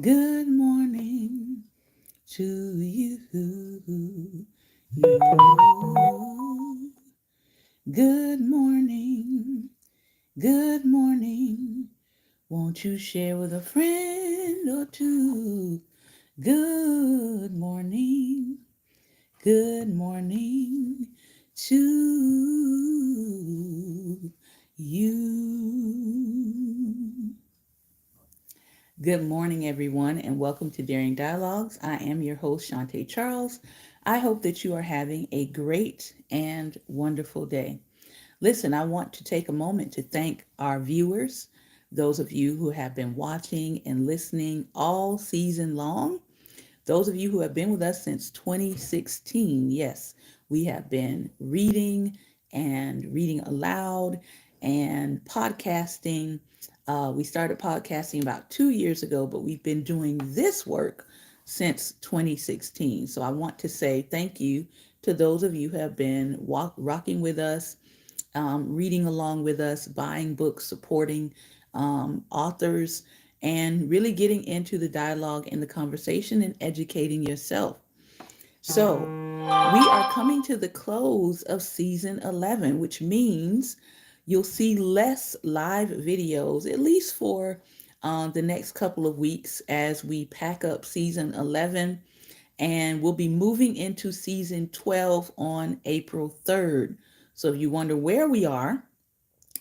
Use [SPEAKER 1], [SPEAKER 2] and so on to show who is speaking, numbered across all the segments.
[SPEAKER 1] Good morning to you. Good morning. Good morning. Won't you share with a friend or two? Good morning. Good morning to you. Good morning, everyone, and welcome to Daring Dialogues. I am your host, Shantae Charles. I hope that you are having a great and wonderful day. Listen, I want to take a moment to thank our viewers, those of you who have been watching and listening all season long. Those of you who have been with us since 2016, yes, we have been reading and reading aloud and podcasting. We started podcasting about 2 years ago, but we've been doing this work since 2016. So I want to say thank you to those of you who have been rocking with us, reading along with us, buying books, supporting authors, and really getting into the dialogue and the conversation and educating yourself. So, we are coming to the close of season 11, which means you'll see less live videos, at least for the next couple of weeks as we pack up season 11. And we'll be moving into season 12 on April 3rd. So, if you wonder where we are,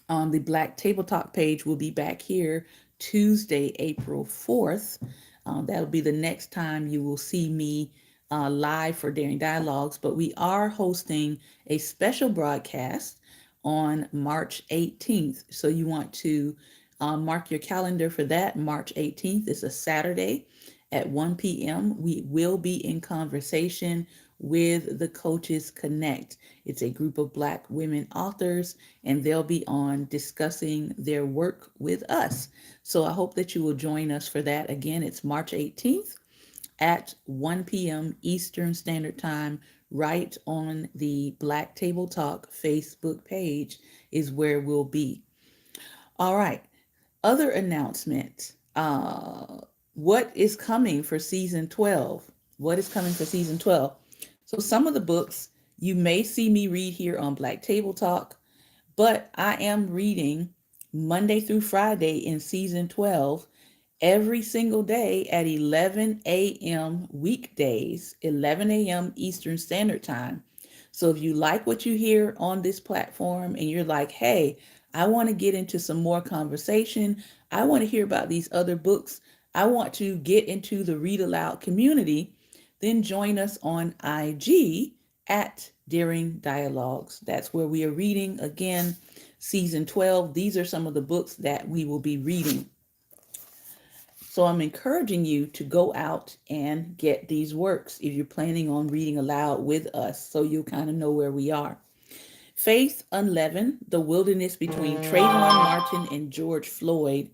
[SPEAKER 1] the Black Table Talk page will be back here Tuesday, April 4th. That'll be the next time you will see me live for Daring Dialogues, but we are hosting a special broadcast on March 18th. So you want to mark your calendar for that. March 18th is a Saturday at 1 p.m. We will be in conversation with the Coaches Connect. It's a group of Black women authors, and they'll be on discussing their work with us. So I hope that you will join us for that. Again, it's March 18th at 1 p.m. Eastern Standard Time, right on the Black Table Talk Facebook page, is where we'll be. All right. Other announcement. What is coming for season 12? What is coming for season 12? So, some of the books you may see me read here on Black Table Talk, but I am reading Monday through Friday in season 12 every single day at 11 a.m. weekdays, 11 a.m. Eastern Standard Time. So if you like what you hear on this platform and you're like, hey, I want to get into some more conversation, I want to hear about these other books, I want to get into the read aloud community, then join us on IG at Daring Dialogues. That's where we are reading again, season 12. These are some of the books that we will be reading. So I'm encouraging you to go out and get these works if you're planning on reading aloud with us so you kind of know where we are. Faith Unleavened, The Wilderness Between Trayvon Martin and George Floyd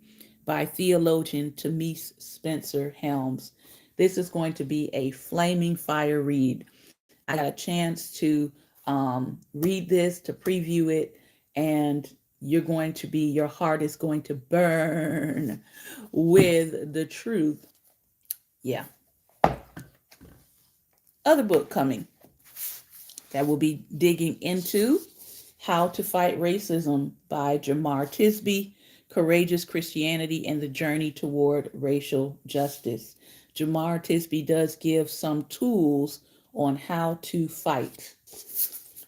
[SPEAKER 1] by theologian Tamise Spencer Helms. This is going to be a flaming fire read. I got a chance to read this, to preview it, and your heart is going to burn with the truth. Yeah. Other book coming that we'll be digging into: How to Fight Racism by Jamar Tisby, Courageous Christianity and the Journey Toward Racial Justice. Jamar Tisby does give some tools on how to fight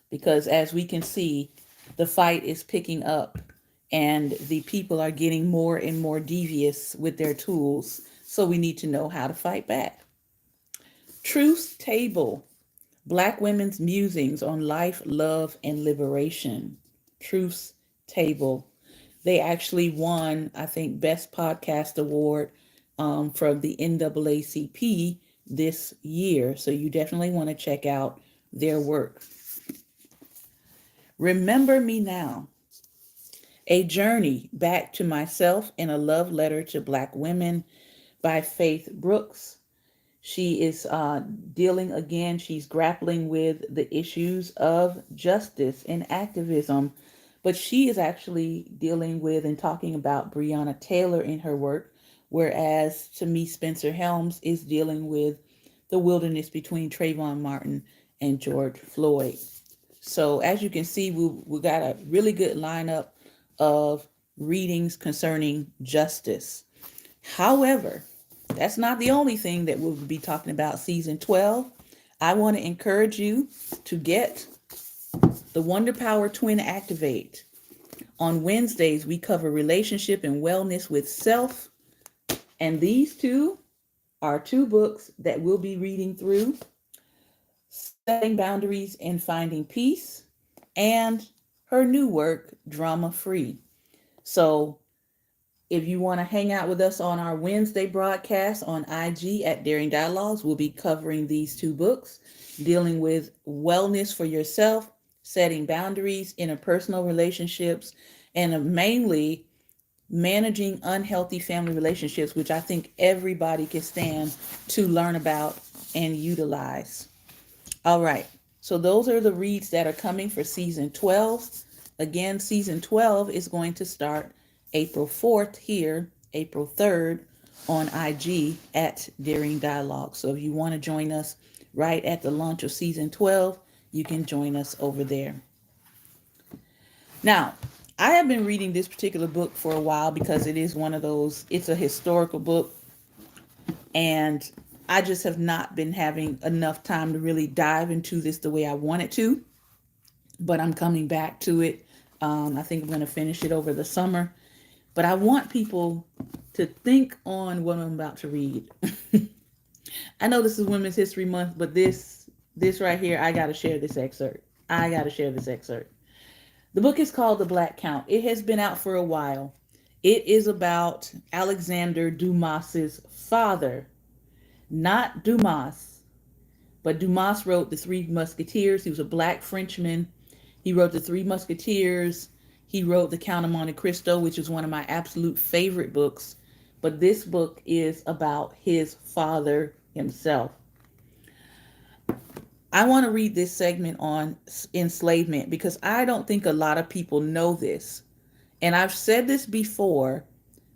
[SPEAKER 1] because, as we can see, the fight is picking up and the people are getting more and more devious with their tools. So we need to know how to fight back. Truth's Table: Black Women's Musings on Life, Love, and Liberation. Truth's Table. They actually won, I think, Best Podcast Award from the NAACP this year. So you definitely want to check out their work. Remember Me Now: A Journey Back to Myself and a Love Letter to Black Women by Faith Brooks. She is dealing again, she's grappling with the issues of justice and activism, but she is actually dealing with and talking about Breonna Taylor in her work, whereas to me, Spencer Helms is dealing with the wilderness between Trayvon Martin and George Floyd. So as you can see, we got a really good lineup of readings concerning justice. However, that's not the only thing that we'll be talking about season 12. I want to encourage you to get the Wonder Power Twin Activate. On Wednesdays, we cover relationship and wellness with self. And these two are two books that we'll be reading through: Setting Boundaries and Finding Peace, and her new work, Drama Free. So if you want to hang out with us on our Wednesday broadcast on IG at Daring Dialogues, we'll be covering these two books, dealing with wellness for yourself, setting boundaries, interpersonal relationships, and mainly managing unhealthy family relationships, which I think everybody can stand to learn about and utilize. All right, so those are the reads that are coming for season 12. Again, season 12 is going to start April 4th here, April 3rd on IG at Daring Dialogue. So if you want to join us right at the launch of season 12, you can join us over there. Now, I have been reading this particular book for a while because it is one of those, it's a historical book, and I just have not been having enough time to really dive into this the way I wanted to, but I'm coming back to it. I think I'm going to finish it over the summer, but I want people to think on what I'm about to read. I know this is Women's History Month, but this right here, I got to share this excerpt. The book is called The Black Count. It has been out for a while. It is about Alexander Dumas's father, not Dumas, but Dumas wrote The Three Musketeers. He was a black Frenchman. He wrote The Three Musketeers. He wrote The Count of Monte Cristo, which is one of my absolute favorite books. But this book is about his father himself. I want to read this segment on enslavement because I don't think a lot of people know this. And I've said this before,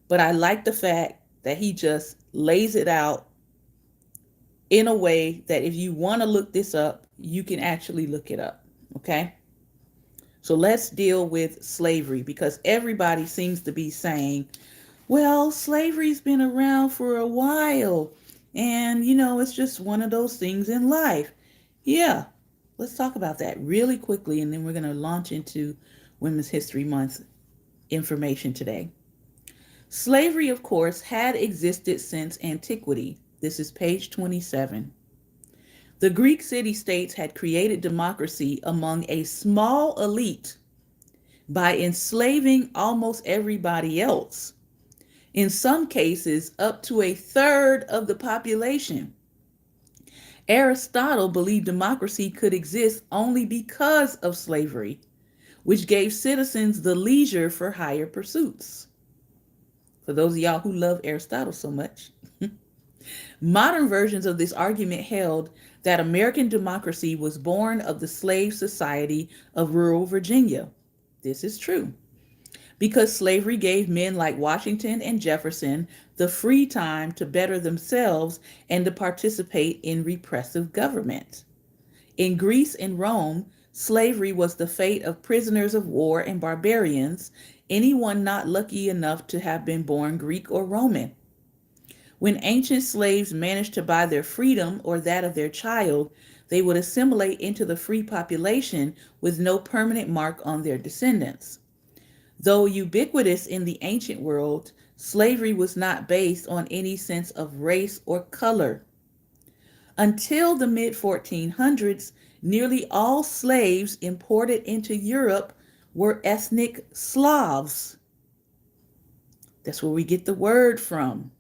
[SPEAKER 1] but I like the fact that he just lays it out in a way that if you want to look this up, you can actually look it up. Okay? So let's deal with slavery, because everybody seems to be saying, well, slavery's been around for a while, and it's just one of those things in life. Yeah, let's talk about that really quickly, and then we're going to launch into Women's History Month information today. Slavery, of course, had existed since antiquity. This is page 27. The Greek city-states had created democracy among a small elite by enslaving almost everybody else. In some cases, up to a third of the population. Aristotle believed democracy could exist only because of slavery, which gave citizens the leisure for higher pursuits. For those of y'all who love Aristotle so much. Modern versions of this argument held that American democracy was born of the slave society of rural Virginia. This is true, because slavery gave men like Washington and Jefferson the free time to better themselves and to participate in repressive government. In Greece and Rome, slavery was the fate of prisoners of war and barbarians, anyone not lucky enough to have been born Greek or Roman. When ancient slaves managed to buy their freedom or that of their child, they would assimilate into the free population with no permanent mark on their descendants. Though ubiquitous in the ancient world, slavery was not based on any sense of race or color. Until the mid-1400s, nearly all slaves imported into Europe were ethnic Slavs. That's where we get the word from.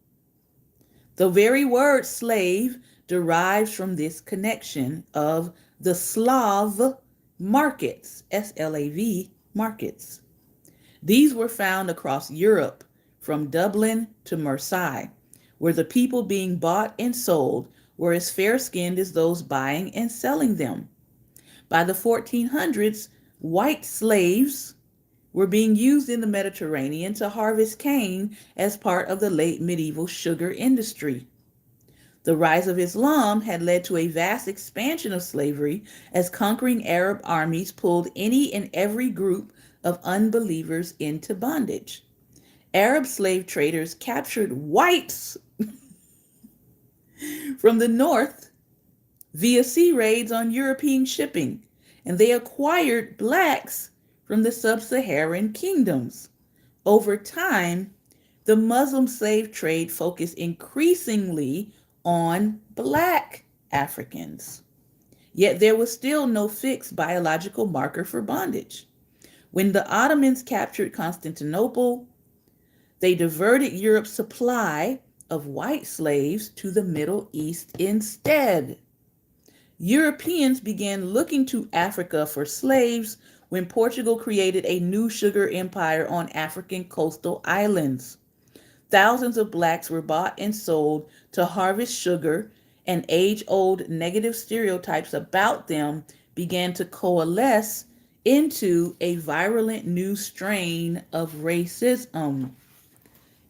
[SPEAKER 1] The very word slave derives from this connection of the Slav markets, S-L-A-V markets. These were found across Europe, from Dublin to Marseille, where the people being bought and sold were as fair-skinned as those buying and selling them. By the 1400s, white slaves were being used in the Mediterranean to harvest cane as part of the late medieval sugar industry. The rise of Islam had led to a vast expansion of slavery as conquering Arab armies pulled any and every group of unbelievers into bondage. Arab slave traders captured whites from the north via sea raids on European shipping, and they acquired blacks from the sub Saharan kingdoms. Over time, the Muslim slave trade focused increasingly on black Africans. Yet there was still no fixed biological marker for bondage. When the Ottomans captured Constantinople, they diverted Europe's supply of white slaves to the Middle East instead. Europeans began looking to Africa for slaves when Portugal created a new sugar empire on African coastal islands. Thousands of blacks were bought and sold to harvest sugar, and age old negative stereotypes about them began to coalesce into a virulent new strain of racism.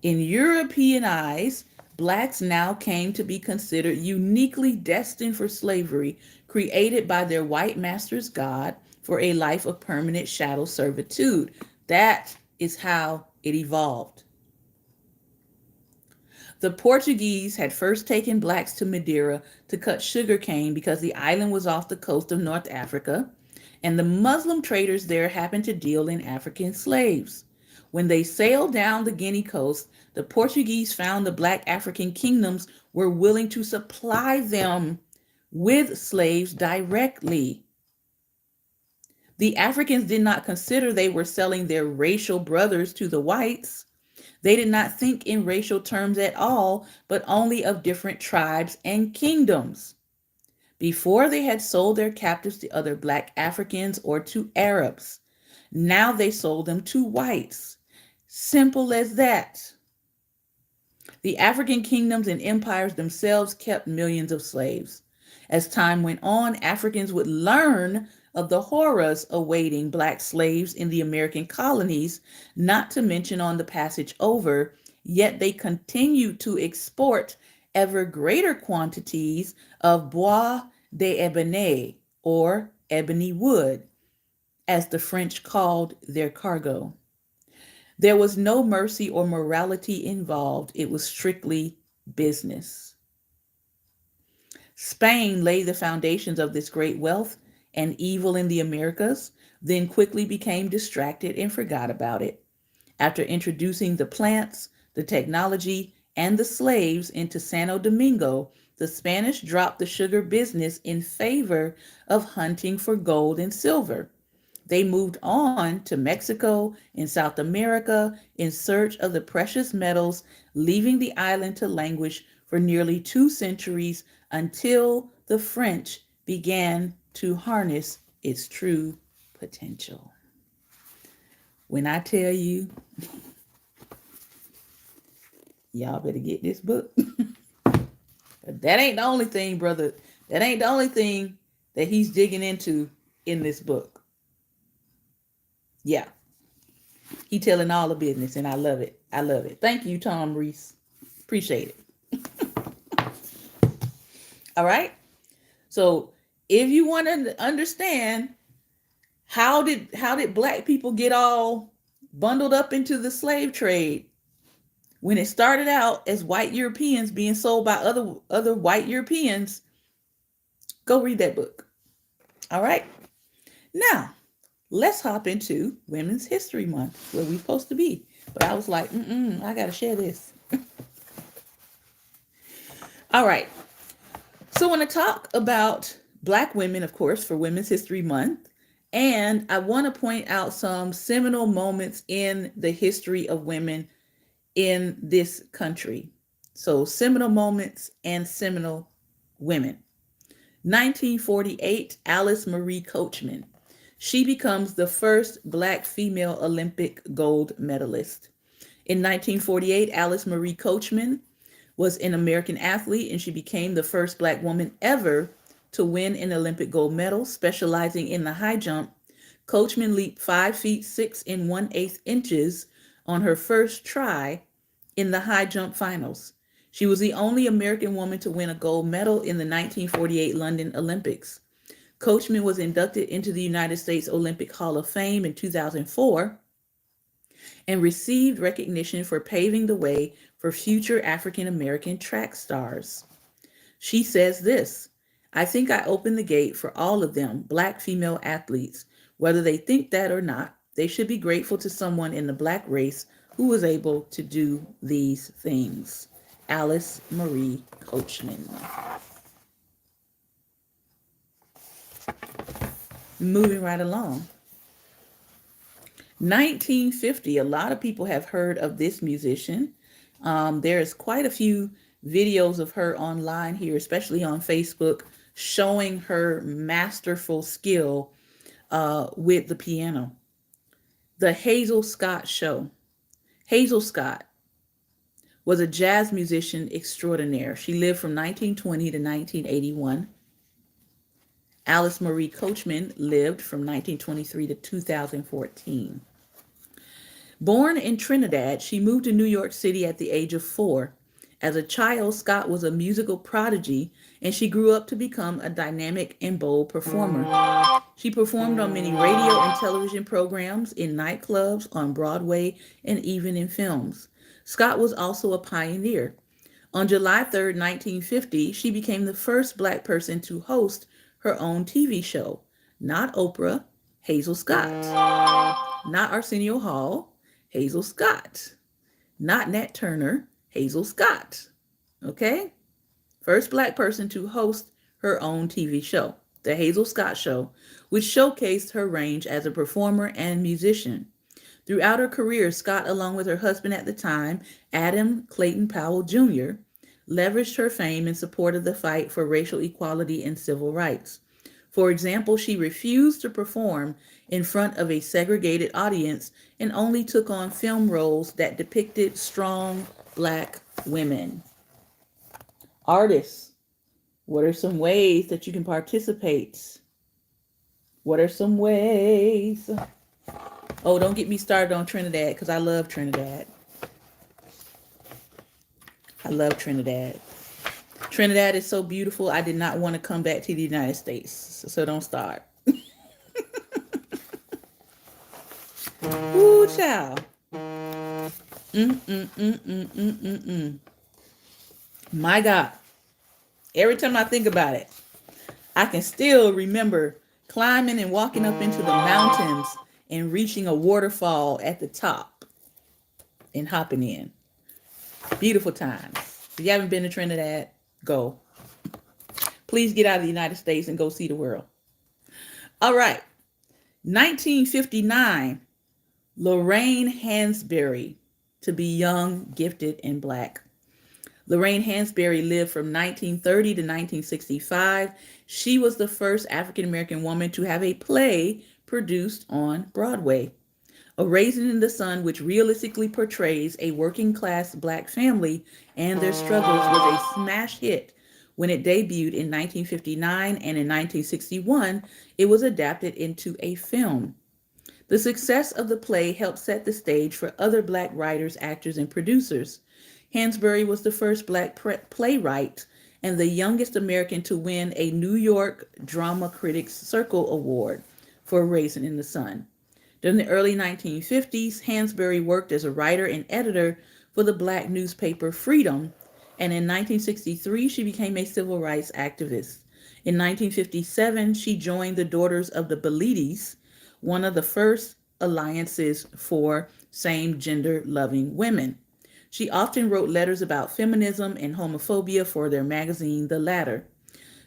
[SPEAKER 1] In European eyes, blacks now came to be considered uniquely destined for slavery, created by their white master's God for a life of permanent chattel servitude. That is how it evolved. The Portuguese had first taken blacks to Madeira to cut sugarcane because the island was off the coast of North Africa, and the Muslim traders there happened to deal in African slaves. When they sailed down the Guinea coast, the Portuguese found the black African kingdoms were willing to supply them with slaves directly. The Africans did not consider they were selling their racial brothers to the whites. They did not think in racial terms at all, but only of different tribes and kingdoms. Before, they had sold their captives to other black Africans or to Arabs. Now they sold them to whites. Simple as that. The African kingdoms and empires themselves kept millions of slaves. As time went on, Africans would learn of the horrors awaiting black slaves in the American colonies, not to mention on the passage over, yet they continued to export ever greater quantities of bois d'ébène, or ebony wood, as the French called their cargo. There was no mercy or morality involved. It was strictly business. Spain laid the foundations of this great wealth and evil in the Americas, then quickly became distracted and forgot about it. After introducing the plants, the technology, and the slaves into Santo Domingo, the Spanish dropped the sugar business in favor of hunting for gold and silver. They moved on to Mexico and South America in search of the precious metals, leaving the island to languish for nearly 2 centuries until the French began to harness its true potential. When I tell you, y'all better get this book. That ain't the only thing, brother. That ain't the only thing that he's digging into in this book. Yeah. He telling all the business, and I love it. I love it. Thank you, Tom Reese. Appreciate it. All right. So if you want to understand how did black people get all bundled up into the slave trade, when it started out as white Europeans being sold by other white Europeans, go read that book. All right. Now, let's hop into Women's History Month, where we're supposed to be. But I was like, I got to share this. All right. So I want to talk about Black women, of course, for Women's History Month. And I want to point out some seminal moments in the history of women in this country. So seminal moments and seminal women. 1948, Alice Marie Coachman. She becomes the first Black female Olympic gold medalist. In 1948, Alice Marie Coachman was an American athlete, and she became the first Black woman ever to win an Olympic gold medal, specializing in the high jump. Coachman leaped 5 feet 6 and 1/8 inches on her first try in the high jump finals. She was the only American woman to win a gold medal in the 1948 London Olympics. Coachman was inducted into the United States Olympic Hall of Fame in 2004 and received recognition for paving the way for future African American track stars. She says this: I think I opened the gate for all of them, black female athletes. Whether they think that or not, they should be grateful to someone in the black race who was able to do these things. Alice Marie Coachman. Moving right along. 1950, a lot of people have heard of this musician. There's quite a few videos of her online here, especially on Facebook, showing her masterful skill with the piano. The Hazel Scott Show. Hazel Scott was a jazz musician extraordinaire. She lived from 1920 to 1981. Alice Marie Coachman lived from 1923 to 2014. Born in Trinidad, she moved to New York City at the age of 4. As a child, Scott was a musical prodigy, and she grew up to become a dynamic and bold performer. She performed on many radio and television programs, in nightclubs, on Broadway, and even in films. Scott was also a pioneer. On July 3rd, 1950, she became the first black person to host her own TV show. Not Oprah, Hazel Scott. Not Arsenio Hall, Hazel Scott. Not Nat Turner, Hazel Scott. Okay? First black person to host her own TV show, The Hazel Scott Show, which showcased her range as a performer and musician. Throughout her career, Scott, along with her husband at the time, Adam Clayton Powell Jr., leveraged her fame in support of the fight for racial equality and civil rights. For example, she refused to perform in front of a segregated audience and only took on film roles that depicted strong black women. Artists, what are some ways that you can participate? What are some ways? Oh, don't get me started on Trinidad, because I love Trinidad. I love Trinidad. Trinidad is so beautiful, I did not want to come back to the United States. So don't start. Ooh, child. My God. Every time I think about it, I can still remember climbing and walking up into the mountains and reaching a waterfall at the top and hopping in. Beautiful times. If you haven't been to Trinidad, go. Please get out of the United States and go see the world. All right. 1959, Lorraine Hansberry, To Be Young, Gifted, and Black. Lorraine Hansberry lived from 1930 to 1965. She was the first African-American woman to have a play produced on Broadway. A Raisin in the Sun, which realistically portrays a working-class black family and their struggles, was a smash hit when it debuted in 1959, and in 1961, it was adapted into a film. The success of the play helped set the stage for other black writers, actors, and producers. Hansberry was the first black playwright and the youngest American to win a New York Drama Critics Circle Award for A Raisin in the Sun. During the early 1950s, Hansberry worked as a writer and editor for the black newspaper Freedom, and in 1963, she became a civil rights activist. In 1957, she joined the Daughters of the Bilitis, one of the first alliances for same-gender loving women. She often wrote letters about feminism and homophobia for their magazine, The Ladder.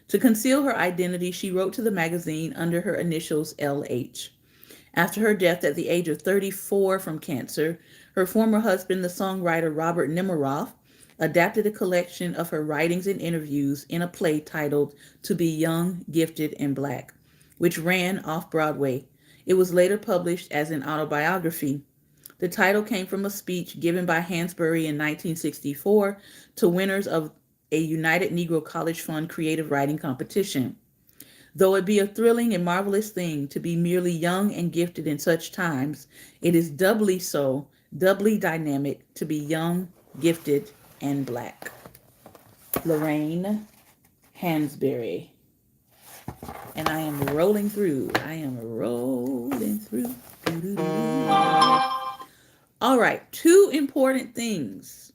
[SPEAKER 1] To conceal her identity, she wrote to the magazine under her initials LH. After her death at the age of 34 from cancer, her former husband, the songwriter Robert Nemiroff, adapted a collection of her writings and interviews in a play titled To Be Young, Gifted, and Black, which ran off-Broadway. It was later published as an autobiography. The title came from a speech given by Hansberry in 1964 to winners of a United Negro College Fund creative writing competition. Though it be a thrilling and marvelous thing to be merely young and gifted in such times, it is doubly so, doubly dynamic to be young, gifted, and black. Lorraine Hansberry. And I am rolling through. I am rolling through. All right, two important things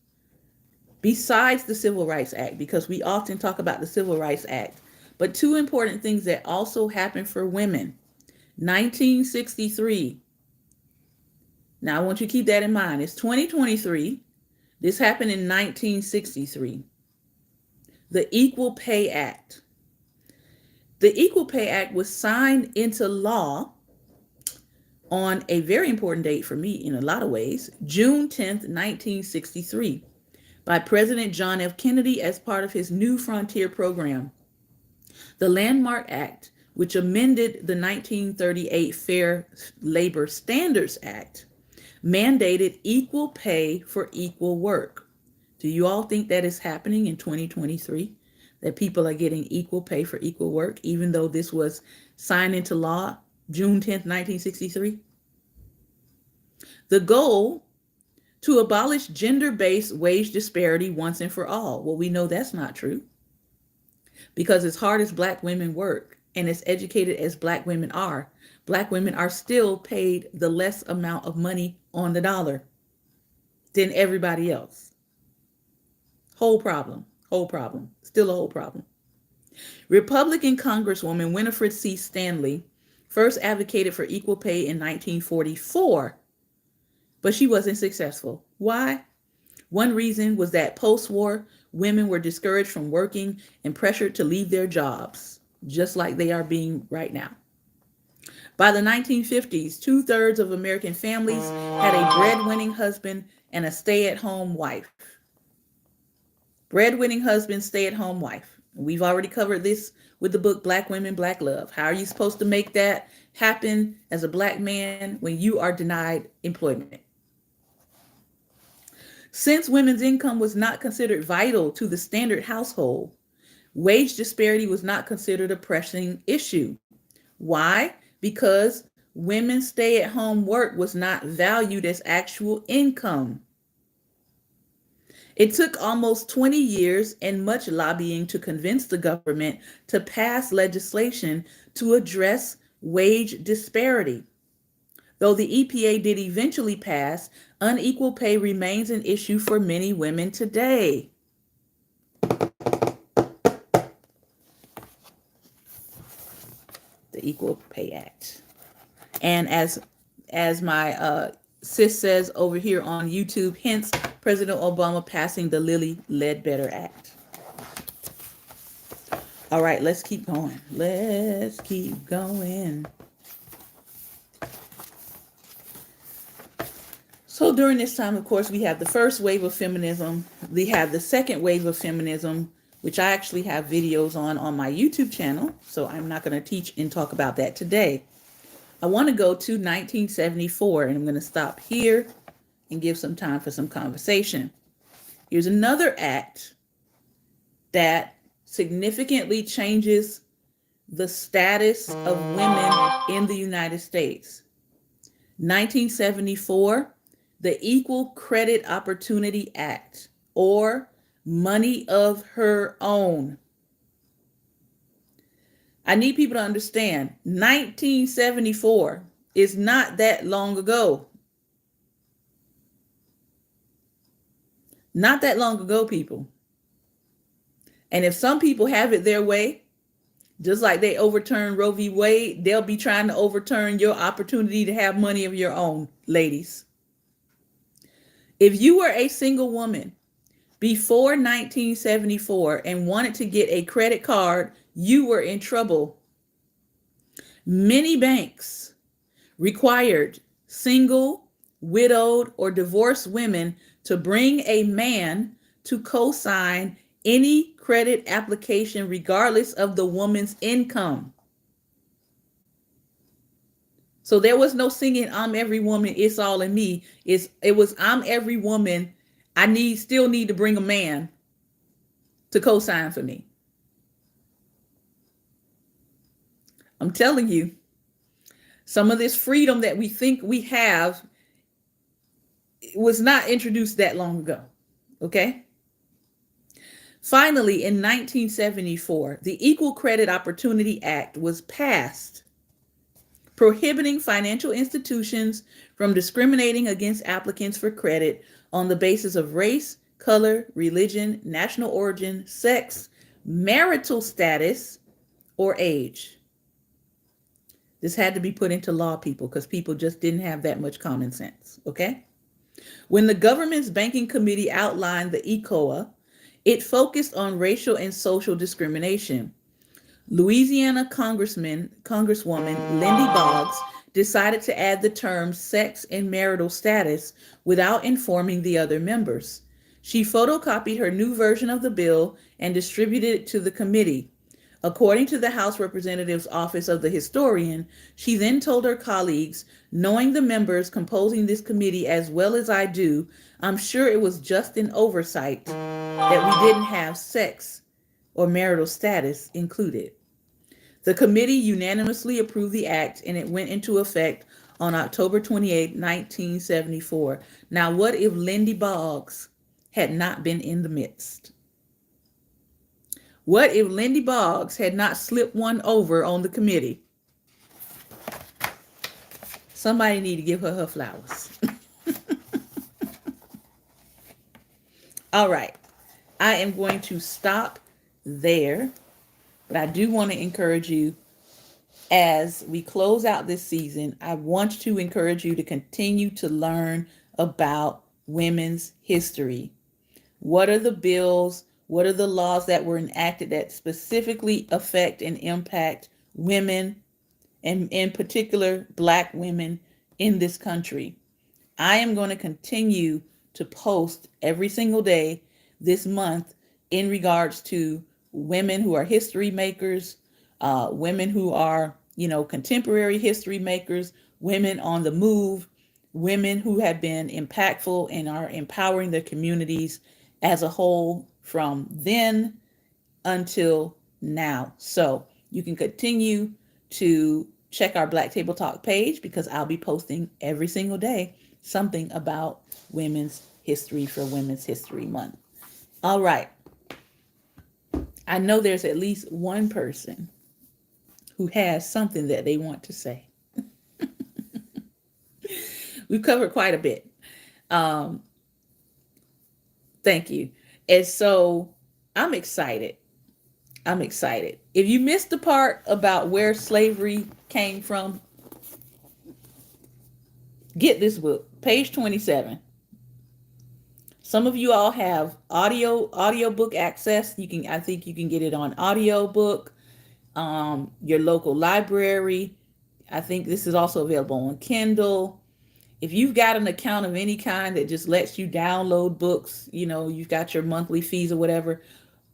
[SPEAKER 1] besides the Civil Rights Act, because we often talk about the Civil Rights Act, but two important things that also happened for women. 1963. Now, I want you to keep that in mind. It's 2023. This happened in 1963. The Equal Pay Act. The Equal Pay Act was signed into law on a very important date for me in a lot of ways, June 10th, 1963, by President John F. Kennedy as part of his New Frontier program. The Landmark Act, which amended the 1938 Fair Labor Standards Act, mandated equal pay for equal work. Do you all think that is happening in 2023? That people are getting equal pay for equal work, even though this was signed into law June 10th, 1963? The goal, to abolish gender-based wage disparity once and for all. Well, we know that's not true, because as hard as Black women work and as educated as Black women are still paid the less amount of money on the dollar than everybody else. Whole problem, still a whole problem. Republican Congresswoman Winifred C. Stanley first advocated for equal pay in 1944, but she wasn't successful. Why? One reason was that post-war, women were discouraged from working and pressured to leave their jobs, just like they are being right now. By the 1950s, 2/3 of American families had a breadwinning husband and a stay-at-home wife. Breadwinning husband, stay-at-home wife. We've already covered this with the book Black Women, Black Love. How are you supposed to make that happen as a Black man when you are denied employment? Since women's income was not considered vital to the standard household, wage disparity was not considered a pressing issue. Why? Because women's stay-at-home work was not valued as actual income. It took almost 20 years and much lobbying to convince the government to pass legislation to address wage disparity. Though the EPA did eventually pass, unequal pay remains an issue for many women today. The Equal Pay Act. And as my sis says over here on YouTube, hence President Obama passing the Lilly Ledbetter Act. All right, let's keep going. Let's keep going. So during this time, of course, we have the first wave of feminism. We have the second wave of feminism, which I actually have videos on my YouTube channel. So I'm not going to teach and talk about that today. I want to go to 1974, and I'm going to stop here and give some time for some conversation. Here's another act that significantly changes the status of women in the United States. 1974, the Equal Credit Opportunity Act, or Money of Her Own. I need people to understand, 1974 is not that long ago. Not that long ago, people. And if some people have it their way, just like they overturned Roe v. Wade, they'll be trying to overturn your opportunity to have money of your own, ladies. If you were a single woman before 1974 and wanted to get a credit card, you were in trouble. Many banks required single, widowed, or divorced women to bring a man to co-sign any credit application regardless of the woman's income. So there was no singing, I'm every woman, it's all in me. It was, I'm every woman, I still need to bring a man to co-sign for me. I'm telling you, some of this freedom that we think we have was not introduced that long ago. Okay? Finally, in 1974, the Equal Credit Opportunity Act was passed, prohibiting financial institutions from discriminating against applicants for credit on the basis of race, color, religion, national origin, sex, marital status, or age. This had to be put into law, people, because people just didn't have that much common sense. Okay? When the government's banking committee outlined the ECOA, it focused on racial and social discrimination. Louisiana Congresswoman Lindy Boggs decided to add the terms sex and marital status without informing the other members. She photocopied her new version of the bill and distributed it to the committee. According to the House Representatives Office of the Historian, she then told her colleagues, knowing the members composing this committee as well as I do, I'm sure it was just an oversight that we didn't have sex or marital status included. The committee unanimously approved the act and it went into effect on October 28, 1974. Now, what if Lindy Boggs had not been in the midst? What if Lindy Boggs had not slipped one over on the committee? Somebody need to give her flowers. All right. I am going to stop there, but I do want to encourage you as we close out this season. I want to encourage you to continue to learn about women's history. What are the bills? What are the laws that were enacted that specifically affect and impact women, and in particular, Black women in this country? I am going to continue to post every single day this month in regards to women who are history makers, women who are, contemporary history makers, women on the move, women who have been impactful and are empowering their communities as a whole from then until now. So you can continue to check our Black Table Talk page because I'll be posting every single day something about women's history for Women's History Month. All right. I know there's at least one person who has something that they want to say. We've covered quite a bit. Thank you. And so I'm excited. If you missed the part about where slavery came from, get this book, page 27. Some of you all have audiobook access. I think you can get it on audiobook, your local library. I think this is also available on Kindle. If you've got an account of any kind that just lets you download books, you've got your monthly fees or whatever,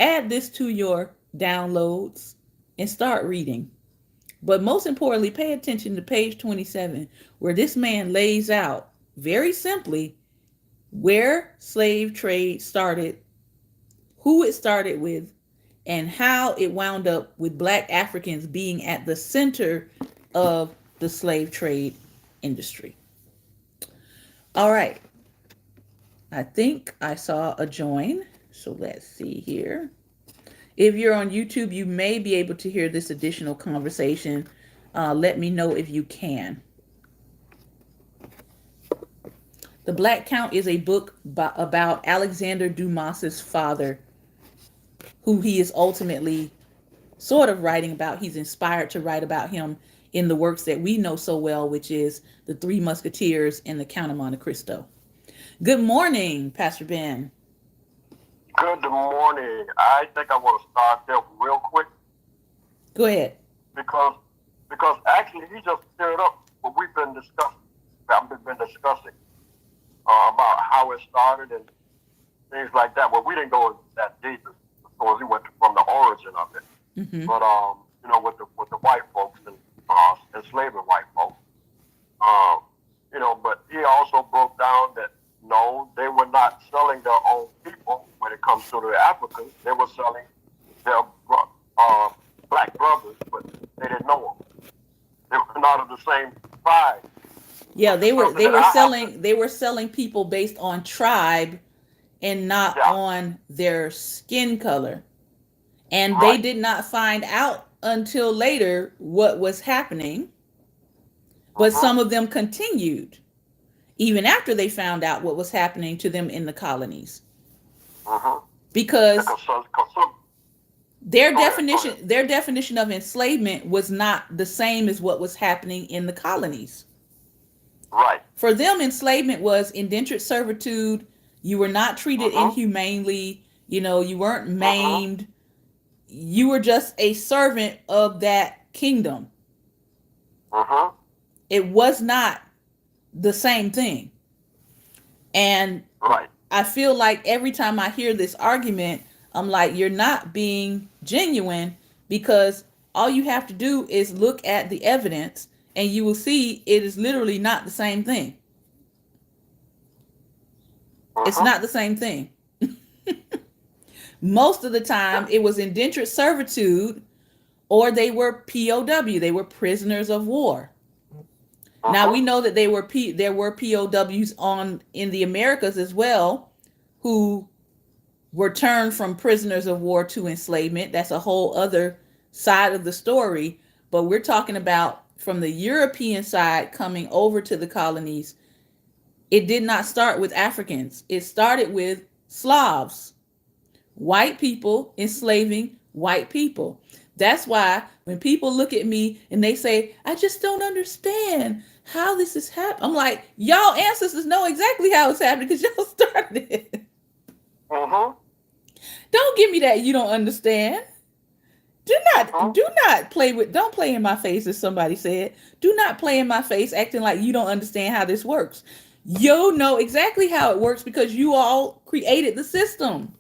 [SPEAKER 1] add this to your downloads and start reading. But most importantly, pay attention to page 27, where this man lays out very simply where slave trade started, who it started with, and how it wound up with Black Africans being at the center of the slave trade industry. All right. I think I saw a join. So let's see here. If you're on YouTube, you may be able to hear this additional conversation. Let me know if you can. The Black Count is a book about Alexander Dumas's father, who he is ultimately sort of writing about. He's inspired to write about him in the works that we know so well, which is The Three Musketeers and The Count of Monte Cristo. Good morning, Pastor Ben.
[SPEAKER 2] Good morning. I think I want to start there real quick.
[SPEAKER 1] Go ahead.
[SPEAKER 2] Because actually he just stirred up what we've been discussing. About how it started and things like that. Well, we didn't go that deep because we went from the origin of it. Mm-hmm. But with the white folks and enslaving white folks, but he also broke down that no, they were not selling their own people when it comes to the Africans. They were selling their Black brothers, but they didn't know them. not of the same tribe.
[SPEAKER 1] Yeah,
[SPEAKER 2] Which is something
[SPEAKER 1] they
[SPEAKER 2] that
[SPEAKER 1] were
[SPEAKER 2] I have to.
[SPEAKER 1] selling people based on tribe and not
[SPEAKER 2] Yeah.
[SPEAKER 1] on their skin color. And they
[SPEAKER 2] Right.
[SPEAKER 1] did not find out until later what was happening, but
[SPEAKER 2] Mm-hmm.
[SPEAKER 1] some of them continued even after they found out what was happening to them in the colonies,
[SPEAKER 2] Mm-hmm.
[SPEAKER 1] because
[SPEAKER 2] Because go ahead. Go ahead.
[SPEAKER 1] their definition of enslavement was not the same as what was happening in the colonies.
[SPEAKER 2] Right.
[SPEAKER 1] For them, enslavement was indentured servitude. You were not treated
[SPEAKER 2] Mm-hmm.
[SPEAKER 1] inhumanely. You know, you weren't
[SPEAKER 2] Mm-hmm.
[SPEAKER 1] maimed. You were just a servant of that kingdom.
[SPEAKER 2] Mm-hmm.
[SPEAKER 1] It was not the same thing. And
[SPEAKER 2] Right.
[SPEAKER 1] I feel like every time I hear this argument, I'm like, you're not being genuine, because all you have to do is look at the evidence and you will see it is literally not the same thing. It's
[SPEAKER 2] Mm-hmm.
[SPEAKER 1] not the same thing. Most of the time, it was indentured servitude, or they were POW, they were prisoners of war. Now we
[SPEAKER 2] Mm-hmm.
[SPEAKER 1] know that there were POWs on in the Americas as well, who were turned from prisoners of war to enslavement. That's a whole other side of the story. But we're talking about from the European side coming over to the colonies. It did not start with Africans, it started with Slavs, white people enslaving white people. That's why when people look at me and they say, I just don't understand how this is happening, I'm like, y'all ancestors know exactly how it's happening because y'all started it.
[SPEAKER 2] Mm-hmm.
[SPEAKER 1] Don't give me that you don't understand.
[SPEAKER 2] Mm-hmm.
[SPEAKER 1] Do not play with, don't play in my face, as somebody said. Do not play in my face acting like you don't understand how this works. You know exactly how it works because you all created the system.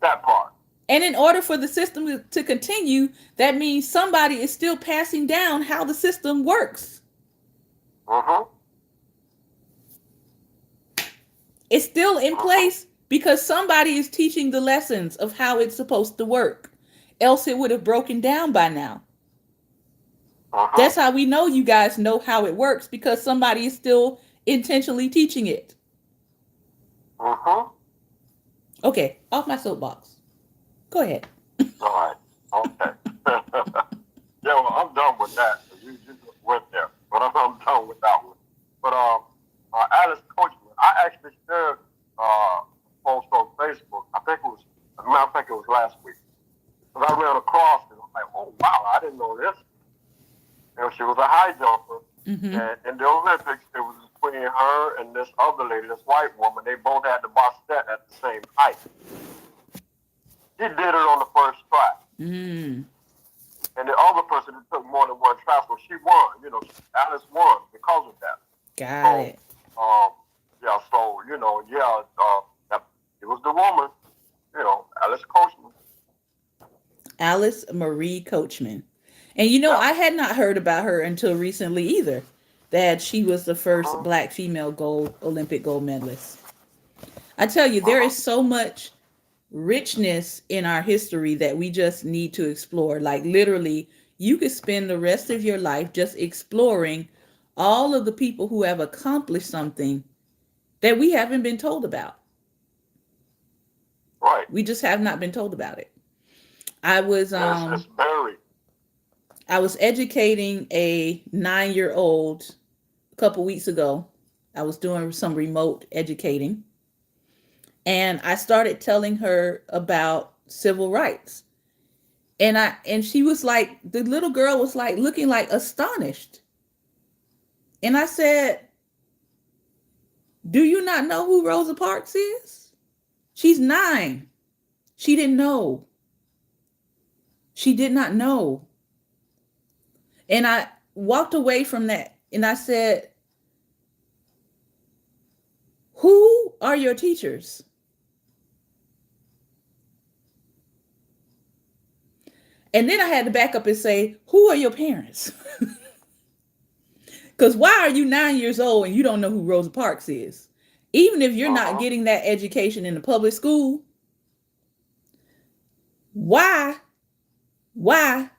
[SPEAKER 2] That part.
[SPEAKER 1] And in order for the system to continue, that means somebody is still passing down how the system works.
[SPEAKER 2] Mm-hmm.
[SPEAKER 1] It's still in
[SPEAKER 2] Mm-hmm.
[SPEAKER 1] place because somebody is teaching the lessons of how it's supposed to work. Else it would have broken down by now.
[SPEAKER 2] Mm-hmm.
[SPEAKER 1] That's how we know you guys know how it works, because somebody is still intentionally teaching it.
[SPEAKER 2] Mm-hmm.
[SPEAKER 1] Okay, off my soapbox. Go ahead.
[SPEAKER 2] All right. Okay. Yeah, well, I'm done with that. You just went there, but I'm done with that one. But Alice Coachman, I actually shared a post on Facebook. I think it was, as a matter of fact, it was last week. Because I ran across it. I'm like, oh wow, I didn't know this. You know, she was a high jumper,
[SPEAKER 1] Mm-hmm.
[SPEAKER 2] and in the Olympics, it was between her and this other lady, this white woman. They both had the Bastet at the same height. She did it on the first try.
[SPEAKER 1] Mm.
[SPEAKER 2] And the other person that took more than one try, so she won. You know, Alice won because of that.
[SPEAKER 1] Got
[SPEAKER 2] So,
[SPEAKER 1] it.
[SPEAKER 2] um, yeah, so yeah, it was the woman. You know, Alice Coachman.
[SPEAKER 1] Alice Marie Coachman. And you know,
[SPEAKER 2] Yeah.
[SPEAKER 1] I had not heard about her until recently either. That she was the first
[SPEAKER 2] Mhm.
[SPEAKER 1] black female gold Olympic gold medalist. I tell you, there
[SPEAKER 2] Mhm.
[SPEAKER 1] is so much richness in our history that we just need to explore. Like literally, you could spend the rest of your life just exploring all of the people who have accomplished something that we haven't been told about.
[SPEAKER 2] Right.
[SPEAKER 1] We just have not been told about it. I was
[SPEAKER 2] It's buried.
[SPEAKER 1] I was educating a 9-year old a couple weeks ago. I was doing some remote educating, and I started telling her about civil rights. And she was like, the little girl was like looking like astonished. And I said, do you not know who Rosa Parks is? She's 9. She didn't know. She did not know. And I walked away from that and I said, who are your teachers? And then I had to back up and say, who are your parents? Because why are you 9 years old and you don't know who Rosa Parks is? Even if you're not
[SPEAKER 2] Mhm.
[SPEAKER 1] getting that education in the public school, why, why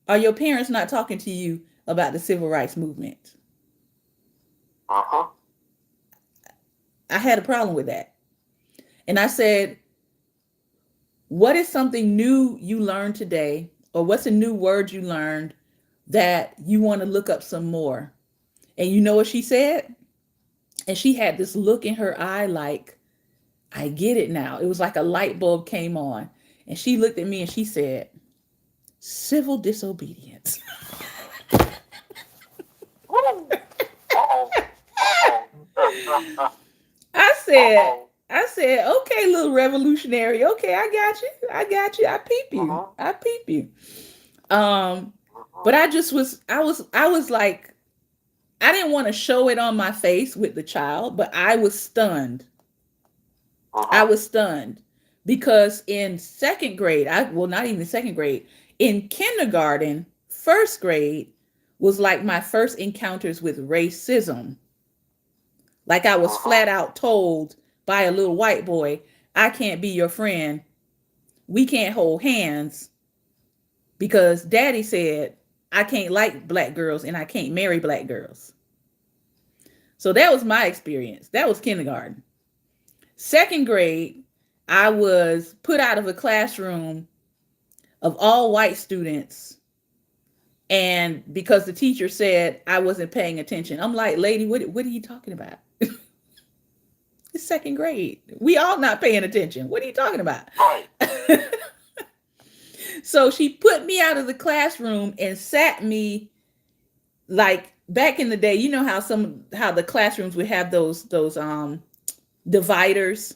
[SPEAKER 1] Are your parents not talking to you about the civil rights movement?
[SPEAKER 2] Uh-huh.
[SPEAKER 1] I had a problem with that. And I said, what is something new you learned today? Or what's a new word you learned that you want to look up some more? And you know what she said? And she had this look in her eye like, I get it now. It was like a light bulb came on. And she looked at me and she said, civil disobedience.
[SPEAKER 2] Woo! Uh-oh. Uh-oh.
[SPEAKER 1] I said,
[SPEAKER 2] Uh-oh.
[SPEAKER 1] I said, okay, little revolutionary. Okay, I got you. I got you. I peep you.
[SPEAKER 2] Uh-huh.
[SPEAKER 1] I peep you. Um,
[SPEAKER 2] Uh-huh.
[SPEAKER 1] but I was like, I didn't want to show it on my face with the child, but I was stunned. I
[SPEAKER 2] Uh-huh.
[SPEAKER 1] was stunned because in second grade, well, not even second grade, in kindergarten, first grade was like my first encounters with racism. Like I was
[SPEAKER 2] Uh-huh.
[SPEAKER 1] flat out told by a little white boy, I can't be your friend. We can't hold hands because daddy said I can't like black girls and I can't marry black girls. So that was my experience. That was kindergarten. Second grade, I was put out of a classroom of all white students. And because the teacher said I wasn't paying attention, I'm like, lady, what are you talking about? It's second grade. We all not paying attention. What are you talking about?
[SPEAKER 2] Right.
[SPEAKER 1] So she put me out of the classroom and sat me like back in the day. You know how the classrooms would have those dividers.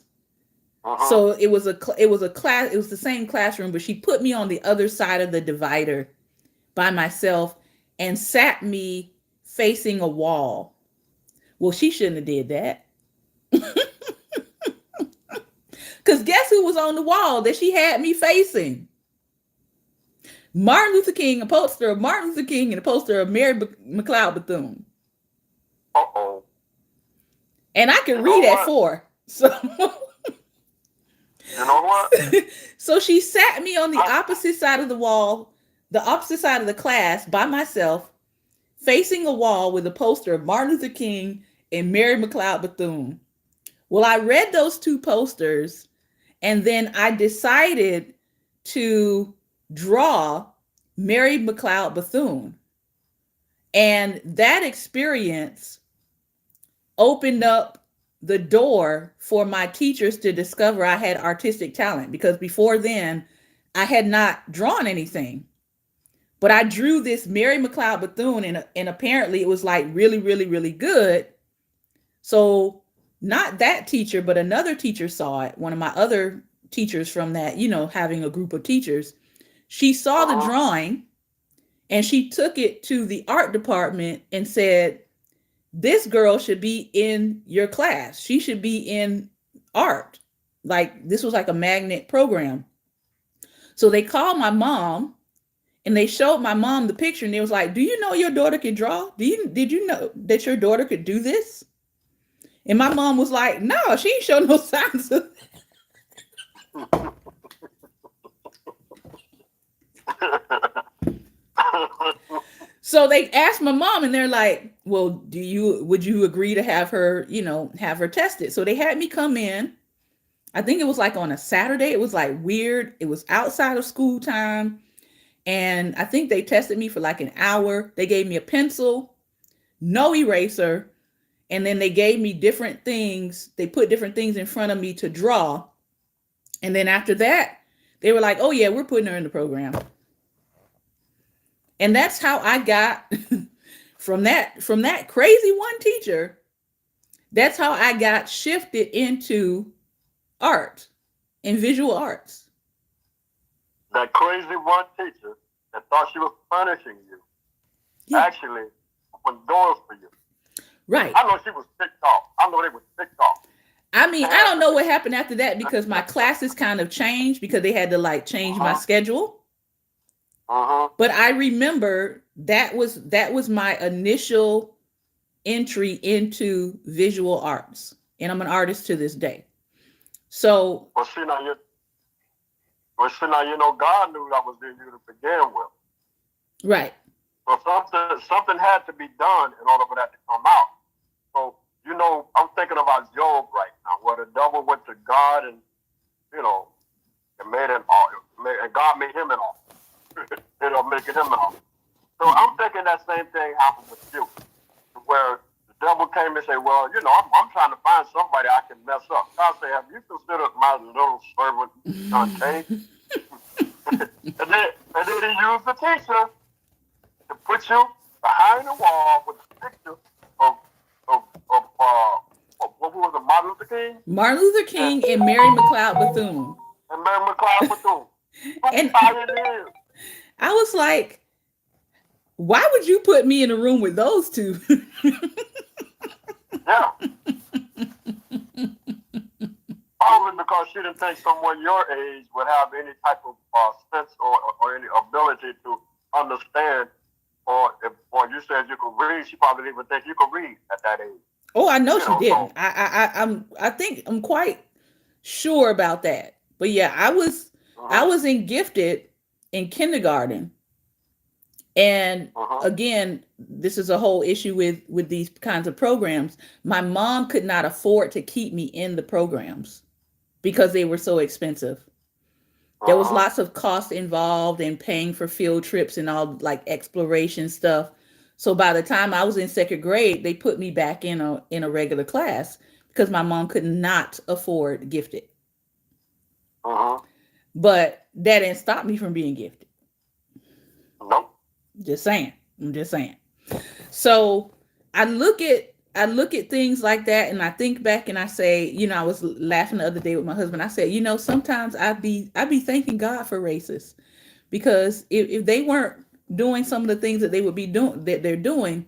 [SPEAKER 2] Uh-huh.
[SPEAKER 1] So it was a class. It was the same classroom, but she put me on the other side of the divider by myself and sat me facing a wall. Well, she shouldn't have did that. Because guess who was on the wall that she had me facing? Martin Luther King, a poster of Martin Luther King and a poster of Mary McLeod Bethune.
[SPEAKER 2] Uh-oh.
[SPEAKER 1] And I
[SPEAKER 2] You
[SPEAKER 1] can
[SPEAKER 2] know
[SPEAKER 1] read at
[SPEAKER 2] what?
[SPEAKER 1] 4. So
[SPEAKER 2] You know what?
[SPEAKER 1] so she sat me on the
[SPEAKER 2] I,
[SPEAKER 1] opposite side of the wall, the opposite side of the class by myself, facing a wall with a poster of Martin Luther King and Mary McLeod Bethune. Well, I read those two posters and then I decided to draw Mary McLeod Bethune. And that experience opened up the door for my teachers to discover I had artistic talent because before then I had not drawn anything. But I drew this Mary McLeod Bethune and apparently it was like really, really, really good. So not that teacher, but another teacher saw it. One of my other teachers from that, having a group of teachers, she saw the
[SPEAKER 2] uh-huh.
[SPEAKER 1] drawing and she took it to the art department and said, this girl should be in your class. She should be in art. Like this was like a magnet program. So they called my mom and they showed my mom the picture and they was like, do you know your daughter could draw? Did you know that your daughter could do this? And my mom was like, no, she ain't show no signs of. So they asked my mom and they're like, well, would you agree to have her, have her tested? So they had me come in. I think it was like on a Saturday. It was like weird. It was outside of school time. And I think they tested me for like an hour. They gave me a pencil, no eraser. And then they gave me different things. They put different things in front of me to draw. And then after that, they were like, oh, yeah, we're putting her in the program. And that's how I got from that crazy one teacher. That's how I got shifted into art and visual arts.
[SPEAKER 2] That crazy one teacher that thought she was punishing you
[SPEAKER 1] Yeah,
[SPEAKER 2] actually opened doors for you.
[SPEAKER 1] right.
[SPEAKER 2] I know she was ticked off. I know they were ticked off.
[SPEAKER 1] I mean,
[SPEAKER 2] They
[SPEAKER 1] I
[SPEAKER 2] had
[SPEAKER 1] don't
[SPEAKER 2] to
[SPEAKER 1] know
[SPEAKER 2] be.
[SPEAKER 1] what happened after that because my classes kind of changed because they had to like change my
[SPEAKER 2] Uh-huh.
[SPEAKER 1] schedule.
[SPEAKER 2] Uh-huh.
[SPEAKER 1] But I remember that was my initial entry into visual arts, and I'm an artist to this day. So
[SPEAKER 2] Well, see now, you, well, see now, God knew that was in you to begin with.
[SPEAKER 1] Right.
[SPEAKER 2] So something had to be done in order for that to come out. So, I'm thinking about Job right now, where the devil went to God and, you know, and made an and God made him an offer, making him an offer. So I'm thinking that same thing happened with you, where the devil came and said, well, I'm trying to find somebody I can mess up. God said, have you considered my little servant Dante? and then he used the teacher to put you behind the wall with a picture of of what was it, Martin Luther King
[SPEAKER 1] Martin Luther
[SPEAKER 2] and,
[SPEAKER 1] King and Mary McLeod Bethune.
[SPEAKER 2] and Mary McLeod Bethune. Two
[SPEAKER 1] And
[SPEAKER 2] pioneers.
[SPEAKER 1] I was like, why would you put me in a room with those two?
[SPEAKER 2] Yeah. Probably because she didn't think someone your age would have any type of sense or any ability to understand. Or you said you could read, she probably didn't even think you could read at that age.
[SPEAKER 1] Oh, I know she didn't.
[SPEAKER 2] So.
[SPEAKER 1] I think I'm quite sure about that. But yeah, I
[SPEAKER 2] Uh-huh.
[SPEAKER 1] was in gifted in kindergarten. And
[SPEAKER 2] Uh-huh.
[SPEAKER 1] again, this is a whole issue with these kinds of programs. My mom could not afford to keep me in the programs because they were so expensive. There was
[SPEAKER 2] Uh-huh.
[SPEAKER 1] lots of cost involved in paying for field trips and all like exploration stuff. So by the time I was in second grade, they put me back in a regular class because my mom could not afford gifted.
[SPEAKER 2] Uh-huh.
[SPEAKER 1] But that didn't stop me from being gifted.
[SPEAKER 2] Nope.
[SPEAKER 1] Just saying. I'm just saying. So I look at things like that and I think back and I say, I was laughing the other day with my husband. I said, sometimes I'd be thanking God for racists because if they weren't doing some of the things that they would be doing that they're doing,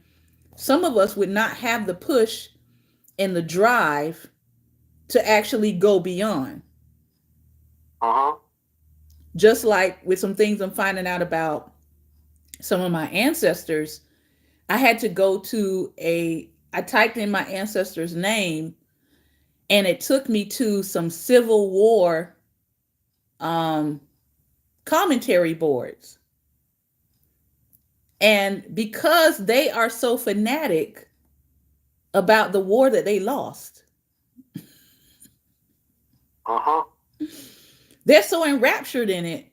[SPEAKER 1] some of us would not have the push and the drive to actually go beyond.
[SPEAKER 2] Uh-huh.
[SPEAKER 1] Just like with some things I'm finding out about some of my ancestors, I had to go to I typed in my ancestor's name and it took me to some Civil War um, commentary boards. And because they are so fanatic about the war that they lost,
[SPEAKER 2] Uh-huh.
[SPEAKER 1] they're so enraptured in it.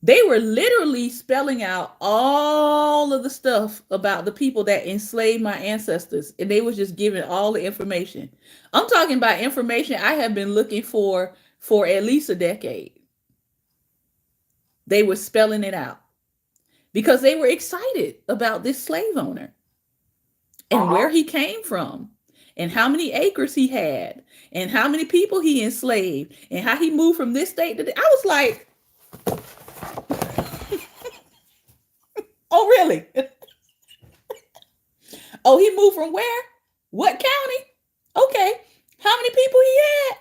[SPEAKER 1] They were literally spelling out all of the stuff about the people that enslaved my ancestors, and they was just giving all the information. I'm talking about information I have been looking for at least a decade. They were spelling it out because they were excited about this slave owner and where
[SPEAKER 2] Uh-huh.
[SPEAKER 1] he came from and how many acres he had and how many people he enslaved and how he moved from this state to I was like, oh really? Oh, he moved from where? What county? Okay. How many people he had?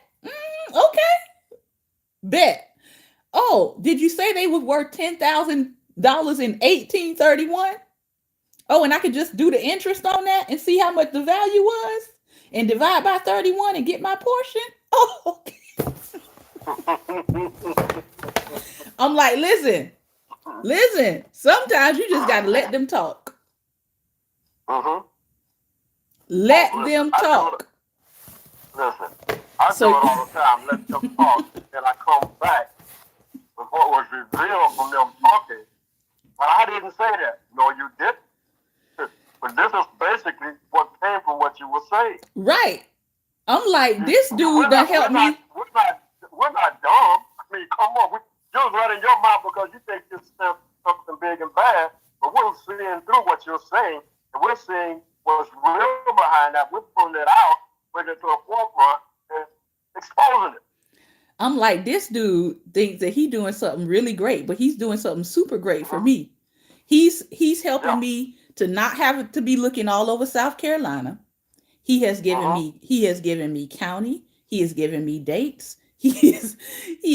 [SPEAKER 1] Okay. Bet. Oh, did you say they was worth $10,000 in 1831? Oh, and I could just do the interest on that and see how much the value was and divide by 31 and get my portion? Oh, okay. I'm like, listen. Sometimes you just got to let them talk.
[SPEAKER 2] Uh-huh. Oh,
[SPEAKER 1] Let
[SPEAKER 2] listen,
[SPEAKER 1] them talk.
[SPEAKER 2] I do
[SPEAKER 1] So,
[SPEAKER 2] it all the time. Let them talk, and I come back with what was revealed from them talking. But I didn't say that. No, you didn't. But this is basically what came from what you were saying.
[SPEAKER 1] right. I'm like, this
[SPEAKER 2] We're
[SPEAKER 1] dude done
[SPEAKER 2] not, we're
[SPEAKER 1] helped
[SPEAKER 2] not,
[SPEAKER 1] me.
[SPEAKER 2] we're not, we're not dumb. I mean, come on. You was running your mouth because you think this is something big and bad. But we're seeing through what you're saying, and we're seeing what's real behind that. We're pulling it out, bringing it to a forefront, and exposing it.
[SPEAKER 1] I'm like, this dude thinks that he doing something really great, but he's doing something super great for
[SPEAKER 2] Uh-huh.
[SPEAKER 1] me. He's helping
[SPEAKER 2] Yeah.
[SPEAKER 1] me to not have to be looking all over South Carolina.
[SPEAKER 2] Uh-huh.
[SPEAKER 1] He has given me county. He has given me dates. He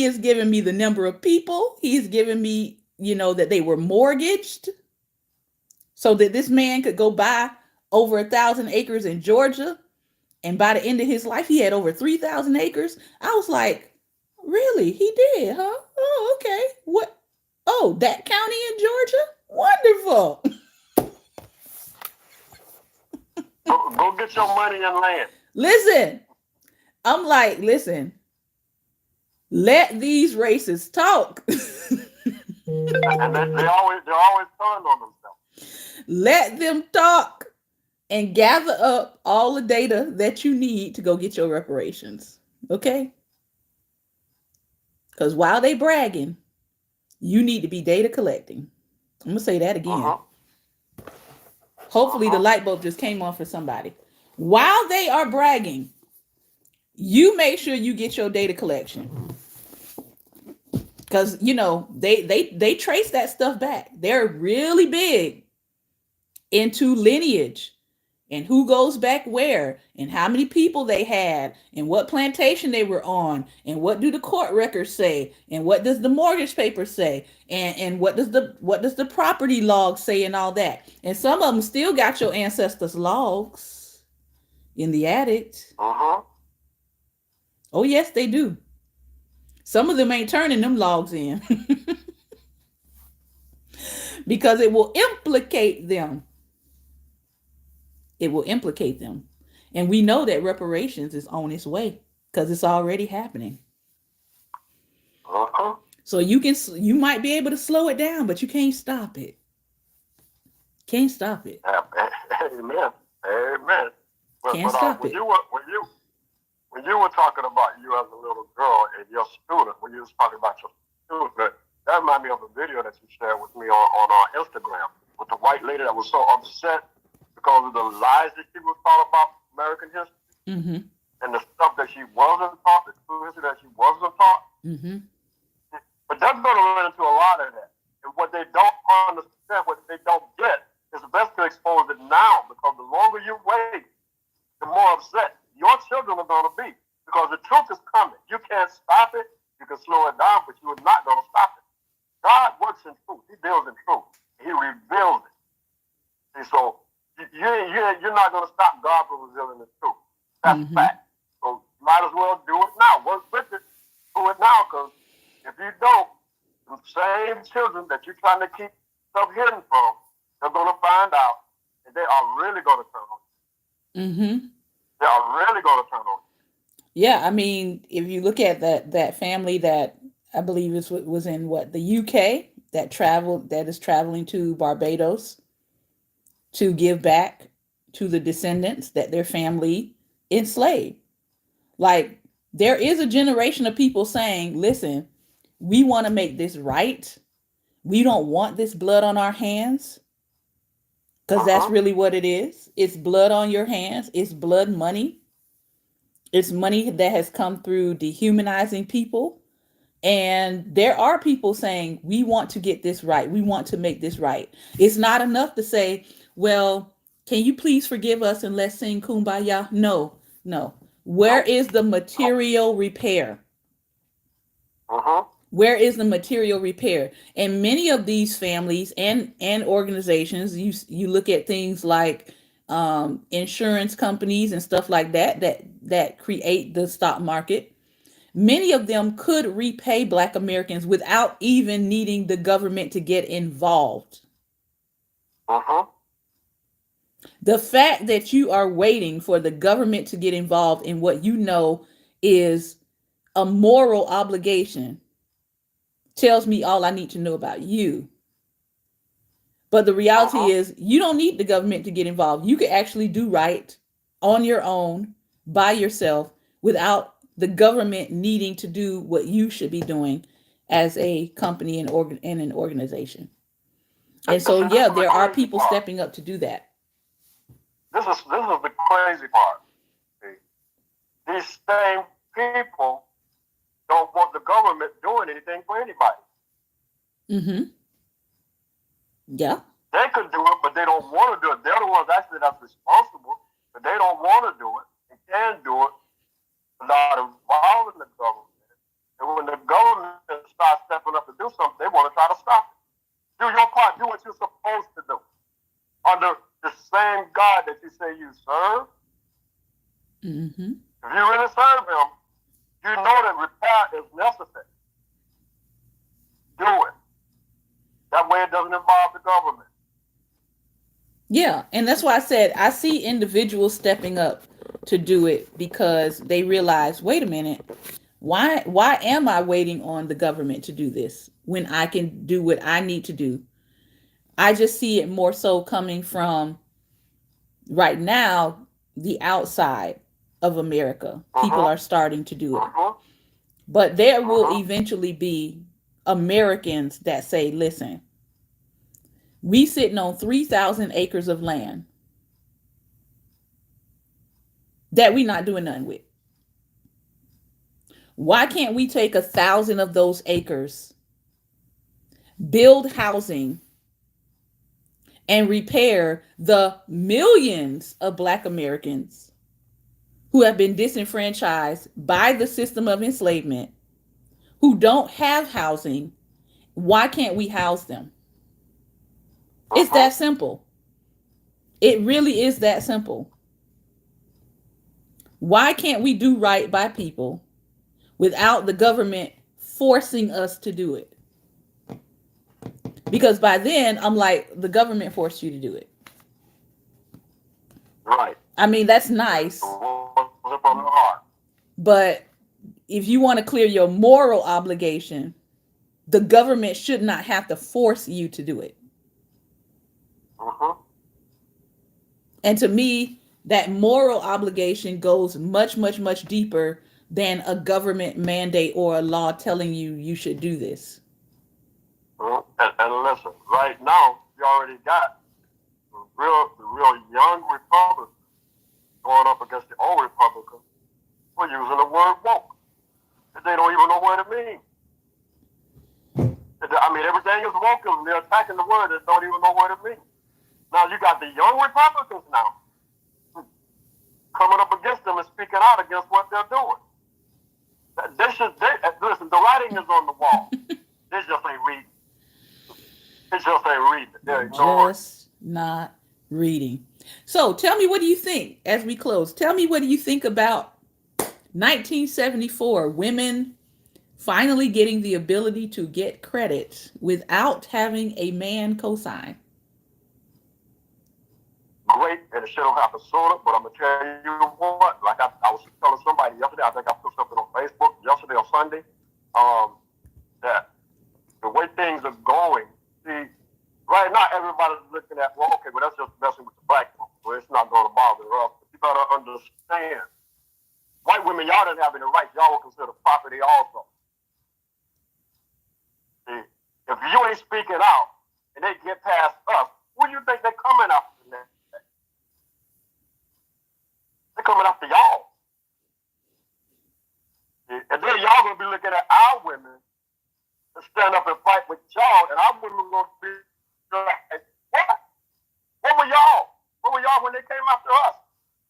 [SPEAKER 1] has given me the number of people. He has given me, that they were mortgaged so that this man could go buy over 1,000 acres in Georgia. And by the end of his life, he had over 3,000 acres. I was like, really? He did, huh? Oh, okay. What? Oh, that county in Georgia? beautiful.
[SPEAKER 2] Go get your money and land.
[SPEAKER 1] Listen, I'm like, listen, let these races talk.
[SPEAKER 2] And they always turn on themselves.
[SPEAKER 1] Let them talk and gather up all the data that you need to go get your reparations. Okay? Because while they bragging, you need to be data collecting. I'm gonna say that again.
[SPEAKER 2] Uh-huh.
[SPEAKER 1] Hopefully the
[SPEAKER 2] Uh-huh.
[SPEAKER 1] light bulb just came on for somebody. While they are bragging, you make sure you get your data collection. Because they trace that stuff back. They're really big into lineage and who goes back where and how many people they had and what plantation they were on and what do the court records say and what does the mortgage paper say and what does the property log say and all that. And some of them still got your ancestors logs in the attic.
[SPEAKER 2] Uh-huh.
[SPEAKER 1] Oh yes, they do. Some of them ain't turning them logs in because it will implicate them. It will implicate them. And we know that reparations is on its way because it's already happening.
[SPEAKER 2] Uh-huh.
[SPEAKER 1] So you might be able to slow it down, but you can't stop it. Can't stop it.
[SPEAKER 2] Amen. Amen. But
[SPEAKER 1] Can't
[SPEAKER 2] but
[SPEAKER 1] stop
[SPEAKER 2] when
[SPEAKER 1] it.
[SPEAKER 2] you were talking about you as a little girl and your student, when you was talking about your student, that reminded me of a video that you shared with me on our Instagram with the white lady that was so upset because of the lies that she was taught about American history
[SPEAKER 1] Mm-hmm.
[SPEAKER 2] and the stuff that she wasn't taught, the true history that she wasn't taught.
[SPEAKER 1] Mm-hmm.
[SPEAKER 2] But that's going to run into a lot of that. And what they don't understand, what they don't get, it's best to expose it now because the longer you wait, the more upset your children are going to be because the truth is coming. You can't stop it. You can slow it down, but you are not going to stop it. God works in truth. He deals in truth. He reveals it. See, so you're not going to stop God from revealing the truth. That's
[SPEAKER 1] Mm-hmm.
[SPEAKER 2] fact. So you might as well do it now. Work with it. Do it now because if you don't, the same children that you're trying to keep stuff hidden from, they're going to find out and they are really going to turn on you.
[SPEAKER 1] Mm-hmm.
[SPEAKER 2] They are really going to turn on
[SPEAKER 1] Yeah, I mean, if you look at that family that I believe was in what the UK that is traveling to Barbados to give back to the descendants that their family enslaved. Like there is a generation of people saying, "Listen, we want to make this right. We don't want this blood on our hands."
[SPEAKER 2] you.
[SPEAKER 1] Because that's really what it is. It's blood on your hands. It's blood money. It's money that has come through dehumanizing people. And there are people saying, we want to get this right. We want to make this right. It's not enough to say, well, can you please forgive us and let's sing kumbaya? No, no. Where
[SPEAKER 2] No.
[SPEAKER 1] is the material repair?
[SPEAKER 2] Uh-huh.
[SPEAKER 1] Where is the material repair? And many of these families and organizations, you look at things like insurance companies and stuff like that create the stock market. Many of them could repay Black Americans without even needing the government to get involved.
[SPEAKER 2] Uh-huh.
[SPEAKER 1] The fact that you are waiting for the government to get involved in what you know is a moral obligation tells me all I need to know about you. But the reality
[SPEAKER 2] Uh-huh.
[SPEAKER 1] is, you don't need the government to get involved. You can actually do right on your own, by yourself, without the government needing to do what you should be doing as a company and an organization. And
[SPEAKER 2] And
[SPEAKER 1] so,
[SPEAKER 2] see, this
[SPEAKER 1] yeah,
[SPEAKER 2] is the
[SPEAKER 1] there are
[SPEAKER 2] crazy
[SPEAKER 1] people
[SPEAKER 2] part.
[SPEAKER 1] stepping up to do that.
[SPEAKER 2] This is the crazy part. See, these same people don't want the government doing anything for anybody.
[SPEAKER 1] Mm-hmm. Yeah.
[SPEAKER 2] They could do it, but they don't want to do it. They're the ones actually that's responsible, but they don't want to do it and can do it without involving the government. And when the government starts stepping up to do something, they want to try to stop it. Do your part. Do what you're supposed to do under the same God that you say you serve.
[SPEAKER 1] Mm-hmm.
[SPEAKER 2] If you really serve Him, you know that repair is necessary. Do it. That way it doesn't involve the government.
[SPEAKER 1] Yeah, and that's why I said I see individuals stepping up to do it because they realize, wait a minute, why am I waiting on the government to do this when I can do what I need to do? I just see it more so coming from right now the outside of America. People
[SPEAKER 2] Mm-hmm.
[SPEAKER 1] are starting to do it.
[SPEAKER 2] Mm-hmm.
[SPEAKER 1] But there will
[SPEAKER 2] Mm-hmm.
[SPEAKER 1] eventually be Americans that say, listen, we sitting on 3,000 acres of land that we not doing nothing with. Why can't we take 1,000 of those acres, build housing, and repair the millions of Black Americans who have been disenfranchised by the system of enslavement, who don't have housing? Why can't we house them? It's
[SPEAKER 2] Mm-hmm.
[SPEAKER 1] that simple. It really is that simple. Why can't we do right by people without the government forcing us to do it? Because by then, I'm like, the government forced you to do it.
[SPEAKER 2] Right.
[SPEAKER 1] I mean, that's
[SPEAKER 2] It
[SPEAKER 1] nice,
[SPEAKER 2] wasn't from the heart.
[SPEAKER 1] but if you want to clear your moral obligation, the government should not have to force you to do it.
[SPEAKER 2] Mm-hmm.
[SPEAKER 1] And to me, that moral obligation goes much, much, much deeper than a government mandate or a law telling you you should do this.
[SPEAKER 2] Mm-hmm. And listen, right now you already got the real young Republicans going up against the old Republicans for using the word woke. And they don't even know what it means. I mean, everything is woke, and they're attacking the word and don't even know what it means. Now you got the young Republicans now coming up against them and speaking out against what they're doing. Listen. The writing is on the wall. They just ain't reading. They just ain't reading. They're
[SPEAKER 1] They're
[SPEAKER 2] ignoring.
[SPEAKER 1] just not reading. So tell me, what do you think as we close? Tell me, what do you think about 1974 women finally getting the ability to get credit without having a man cosign?
[SPEAKER 2] Great, and it should have happened sooner. But I'm gonna tell you what. Like I was telling somebody yesterday. I think I put something on Facebook yesterday or Sunday. Um, that the way things are going. See, right now everybody's looking at, well, okay, well that's just messing with the black folks. Well, it's not going to bother us. But you better understand, white women, y'all didn't have any rights. Y'all were considered property also. See, if you ain't speaking out and they get past us, who do you think they're coming after next? They're coming after y'all. See, and then y'all gonna be looking at our women to stand up and fight with y'all, and our women gonna be like, what? What were y'all? What were y'all when they came after us?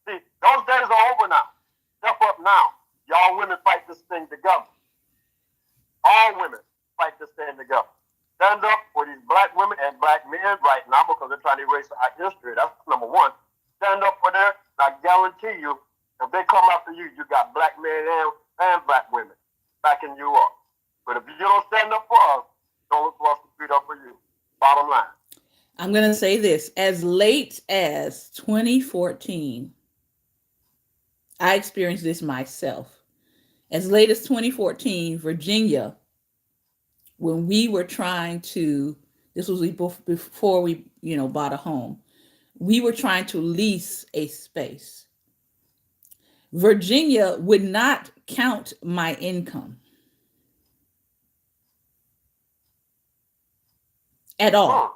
[SPEAKER 2] See, those days are over now. Step up now. Y'all women fight this thing together. All women fight this thing together. Stand up for these black women and black men right now because they're trying to erase our history. That's number one. Stand up for them. I guarantee you, if they come after you, you got black men and black women backing you up. But if you don't stand up for us, don't look for us to speak up for you. Bottom line.
[SPEAKER 1] I'm going to say this: as late as 2014, I experienced this myself. As late as 2014, Virginia, when we were trying to, this was before we, bought a home, we were trying to lease a space. Virginia would not count my income at all.
[SPEAKER 2] Hmm.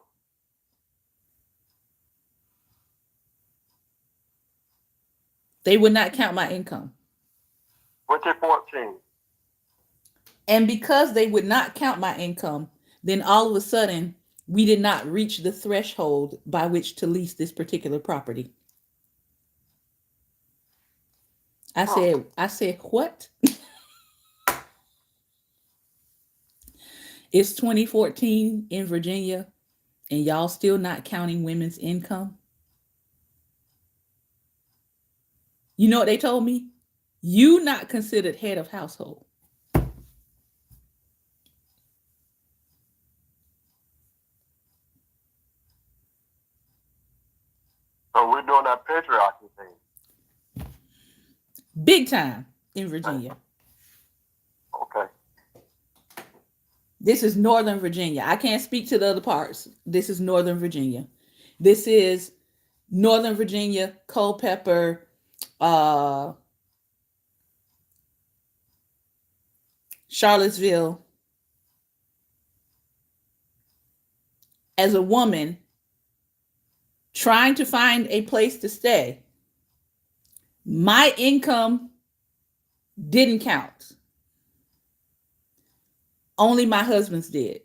[SPEAKER 1] They would not count my income.
[SPEAKER 2] 2014.
[SPEAKER 1] And because they would not count my income, then all of a sudden, we did not reach the threshold by which to lease this particular property.
[SPEAKER 2] Hmm.
[SPEAKER 1] I said, what? It's 2014 in Virginia and y'all still not counting women's income? You know what they told me? You not considered head of household.
[SPEAKER 2] So we're doing that patriarchy thing.
[SPEAKER 1] Big time in
[SPEAKER 2] Okay.
[SPEAKER 1] Virginia.
[SPEAKER 2] Okay.
[SPEAKER 1] This is Northern Virginia. I can't speak to the other parts. This is Northern Virginia. This is Northern Virginia, Culpeper, uh, Charlottesville. As a woman trying to find a place to stay, my income didn't count. Only my husband's did,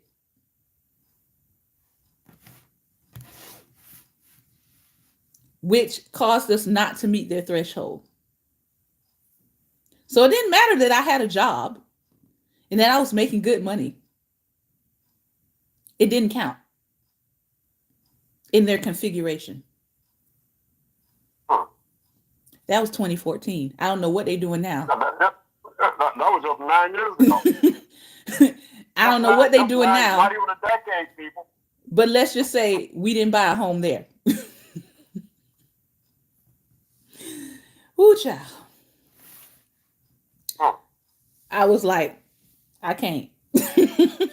[SPEAKER 1] which caused us not to meet their threshold. So it didn't matter that I had a job and that I was making good money. It didn't count in their configuration.
[SPEAKER 2] Hmm.
[SPEAKER 1] That was 2014. I don't know what they're doing now.
[SPEAKER 2] That was just 9 years ago.
[SPEAKER 1] I don't know what they're doing
[SPEAKER 2] Not
[SPEAKER 1] now,
[SPEAKER 2] even a decade, people.
[SPEAKER 1] but let's just say we didn't buy a home there. Ooh, child.
[SPEAKER 2] Hmm.
[SPEAKER 1] I was like, I can't. I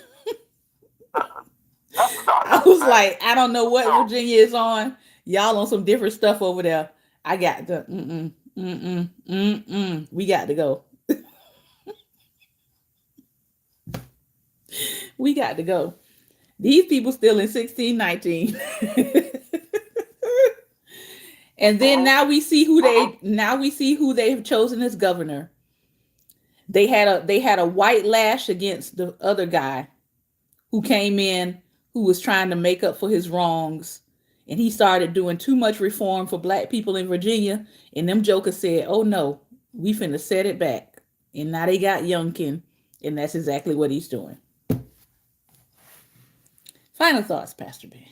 [SPEAKER 2] That's
[SPEAKER 1] was
[SPEAKER 2] bad.
[SPEAKER 1] like, I don't know what
[SPEAKER 2] No.
[SPEAKER 1] Virginia is on. Y'all on some different stuff over there. I got the mm-mm. We got to go. We got to go. These people still in 1619. And then
[SPEAKER 2] Mm-hmm.
[SPEAKER 1] now we see who they've chosen as governor. They had a white lash against the other guy who came in, who was trying to make up for his wrongs, and he started doing too much reform for black people in Virginia, and them jokers said, oh no, we finna set it back. And now they got Youngkin, and that's exactly what he's doing. Final thoughts, Pastor Ben.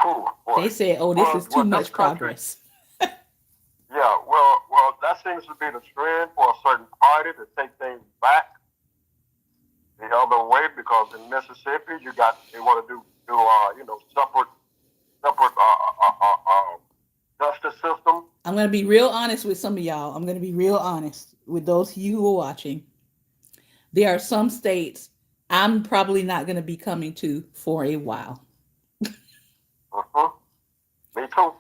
[SPEAKER 2] Oh boy.
[SPEAKER 1] They said, oh, this is too
[SPEAKER 2] Well, this
[SPEAKER 1] much
[SPEAKER 2] country.
[SPEAKER 1] progress.
[SPEAKER 2] Yeah. Well, that seems to be the trend for a certain party to take things back the other way, because in Mississippi they want to do separate justice system.
[SPEAKER 1] I'm going to be real honest with some of y'all. I'm going to be real honest with those of you who are watching. There are some states I'm probably not going to be coming to for a while
[SPEAKER 2] Mm-hmm. Me too.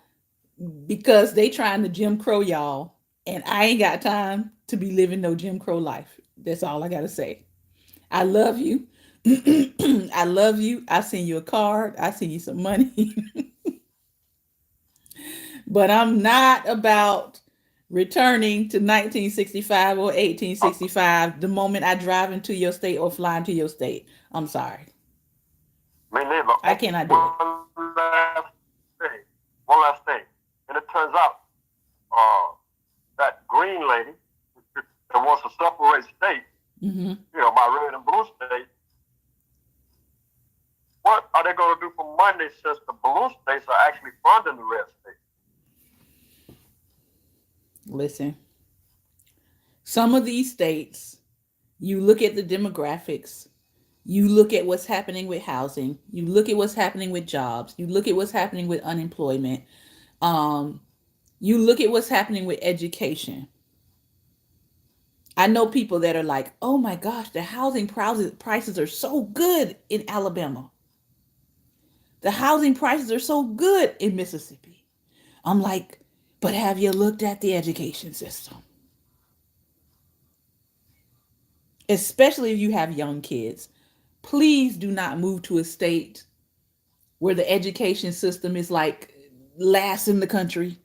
[SPEAKER 1] because they trying to Jim Crow y'all, and I ain't got time to be living no Jim Crow life. That's all I got to say. I love you. I love you. I send you a card. I send you some money. But I'm not about returning to 1965 or 1865 the moment I drive into your state or fly into your state. I'm sorry.
[SPEAKER 2] Me neither.
[SPEAKER 1] I cannot do it.
[SPEAKER 2] One last thing. And it turns out that green lady that wants to separate states,
[SPEAKER 1] Mm-hmm.
[SPEAKER 2] my red and blue state, what are they going to do for Monday, since the blue states are actually funding the red states?
[SPEAKER 1] Listen, some of these states, you look at the demographics, you look at what's happening with housing, you look at what's happening with jobs, you look at what's happening with unemployment, um, you look at what's happening with education. I know people that are like, oh my gosh, the housing prices are so good in Alabama. The housing prices are so good in Mississippi. I'm like, but have you looked at the education system? Especially if you have young kids. Please do not move to a state where the education system is like last in the country.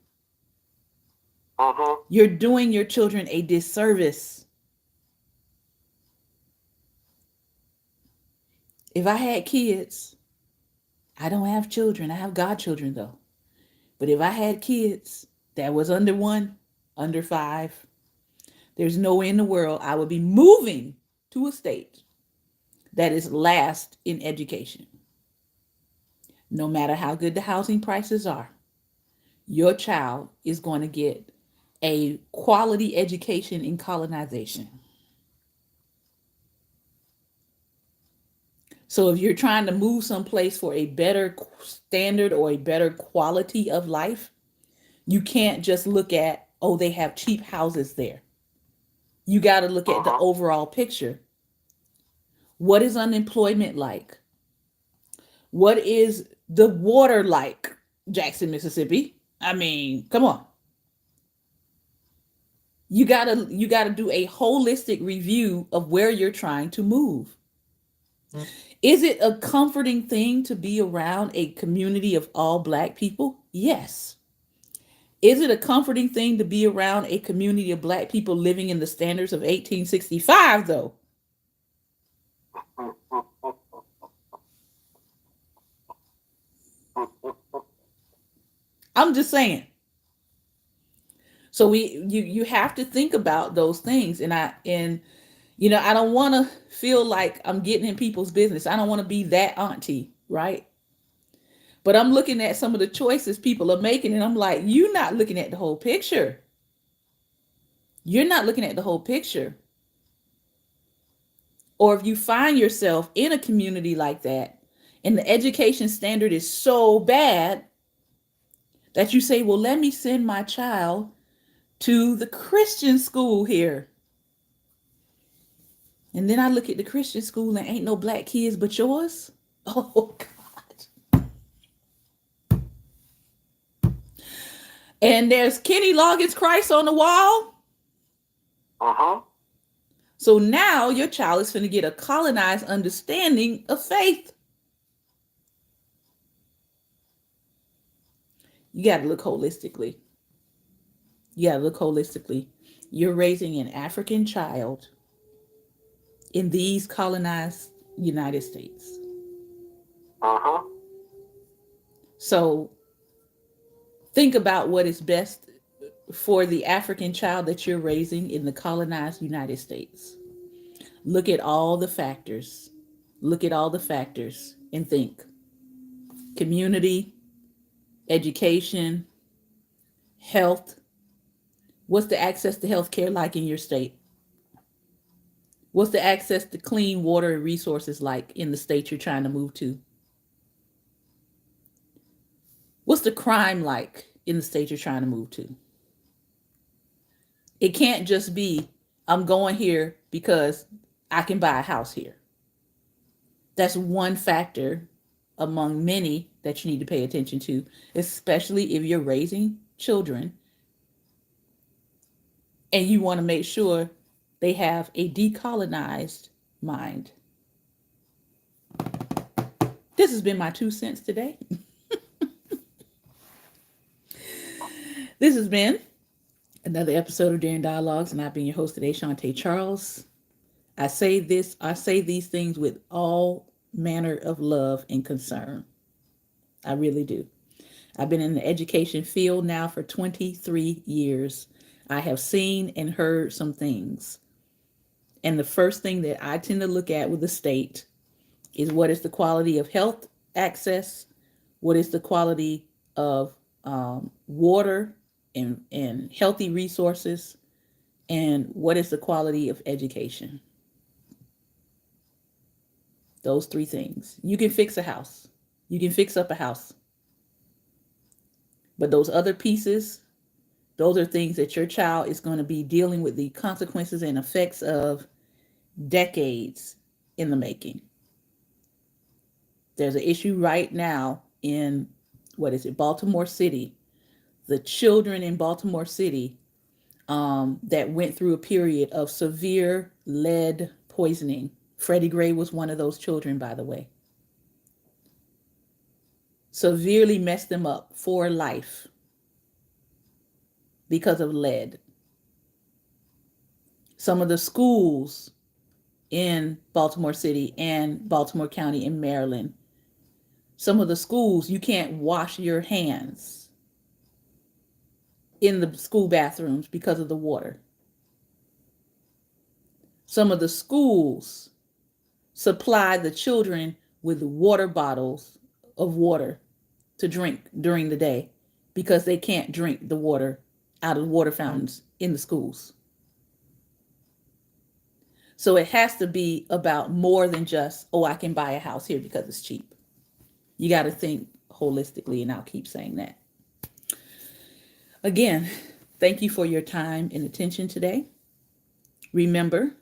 [SPEAKER 2] Mm-hmm.
[SPEAKER 1] You're doing your children a disservice. If I had kids, I don't have children. I have godchildren though. But if I had kids that was under 1, under 5, there's no way in the world I would be moving to a state that is last in education. No matter how good the housing prices are, your child is going to get a quality education in colonization. So if you're trying to move someplace for a better standard or a better quality of life, you can't just look at, oh, they have cheap houses there. You got to look at the
[SPEAKER 2] Uh-huh.
[SPEAKER 1] overall picture. What is unemployment like? What is the water like? Jackson, Mississippi. I mean, come on. You got to do a holistic review of where you're trying to move. Is it a comforting thing to be around a community of all black people? Yes. Is it a comforting thing to be around a community of black people living in the standards of 1865 though? I'm just saying. So you have to think about those things, and I don't want to feel like I'm getting in people's business. I don't want to be that auntie, right? But I'm looking at some of the choices people are making, and I'm like, you're not looking at the whole picture. You're not looking at the whole picture. Or if you find yourself in a community like that, and the education standard is so bad that you say, well, let me send my child to the Christian school here. And then I look at the Christian school and ain't no black kids but yours. Oh, God. And there's Kenny Loggins Christ on the wall.
[SPEAKER 2] Uh-huh.
[SPEAKER 1] So now your child is going to get a colonized understanding of faith. You got to look holistically. You got to look holistically. You're raising an African child in these colonized United States.
[SPEAKER 2] Uh-huh.
[SPEAKER 1] So think about what is best for the African child that you're raising in the colonized United States. Look at all the factors. Look at all the factors and think community, education, health. What's the access to health care like in your state? What's the access to clean water and resources like in the state you're trying to move to? What's the crime like in the state you're trying to move to? It can't just be, I'm going here because I can buy a house here. That's one factor among many that you need to pay attention to, especially if you're raising children and you want to make sure they have a decolonized mind. This has been my 2 cents today. This has been another episode of Daring Dialogues, and I've been your host today, Shantae Charles. I say these things with all manner of love and concern. I really do. I've been in the education field now for 23 years. I have seen and heard some things. And the first thing that I tend to look at with the state is what is the quality of health access, what is the quality of water and healthy resources, and what is the quality of education. Those three things. You can fix a house. You can fix up a house. But those other pieces, those are things that your child is going to be dealing with the consequences and effects of decades in the making. There's an issue right now in, Baltimore City. The children in Baltimore City that went through a period of severe lead poisoning. Freddie Gray was one of those children, by the way. Severely messed them up for life because of lead. Some of the schools in Baltimore City and Baltimore County in Maryland, some of the schools, you can't wash your hands in the school bathrooms because of the water. Some of the schools supply the children with water bottles of water to drink during the day because they can't drink the water out of water fountains in the schools. So it has to be about more than just, oh, I can buy a house here because it's cheap. You got to think holistically, and I'll keep saying that. Again, thank you for your time and attention today. Remember,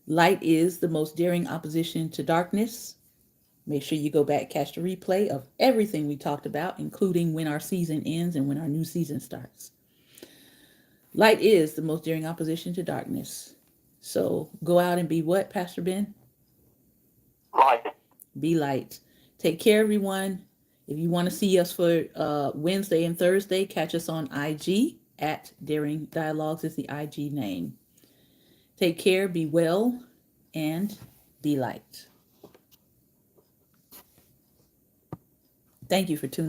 [SPEAKER 1] light is the most daring opposition to darkness. Make sure you go back, catch the replay of everything we talked about, including when our season ends and when our new season starts. Light is the most daring opposition to darkness. So go out and be what, Pastor Ben?
[SPEAKER 2] Light.
[SPEAKER 1] Be light. Take care, everyone. If you want to see us for Wednesday and Thursday, catch us on IG at Daring Dialogues is the IG name. Take care, be well, and be light. Thank you for tuning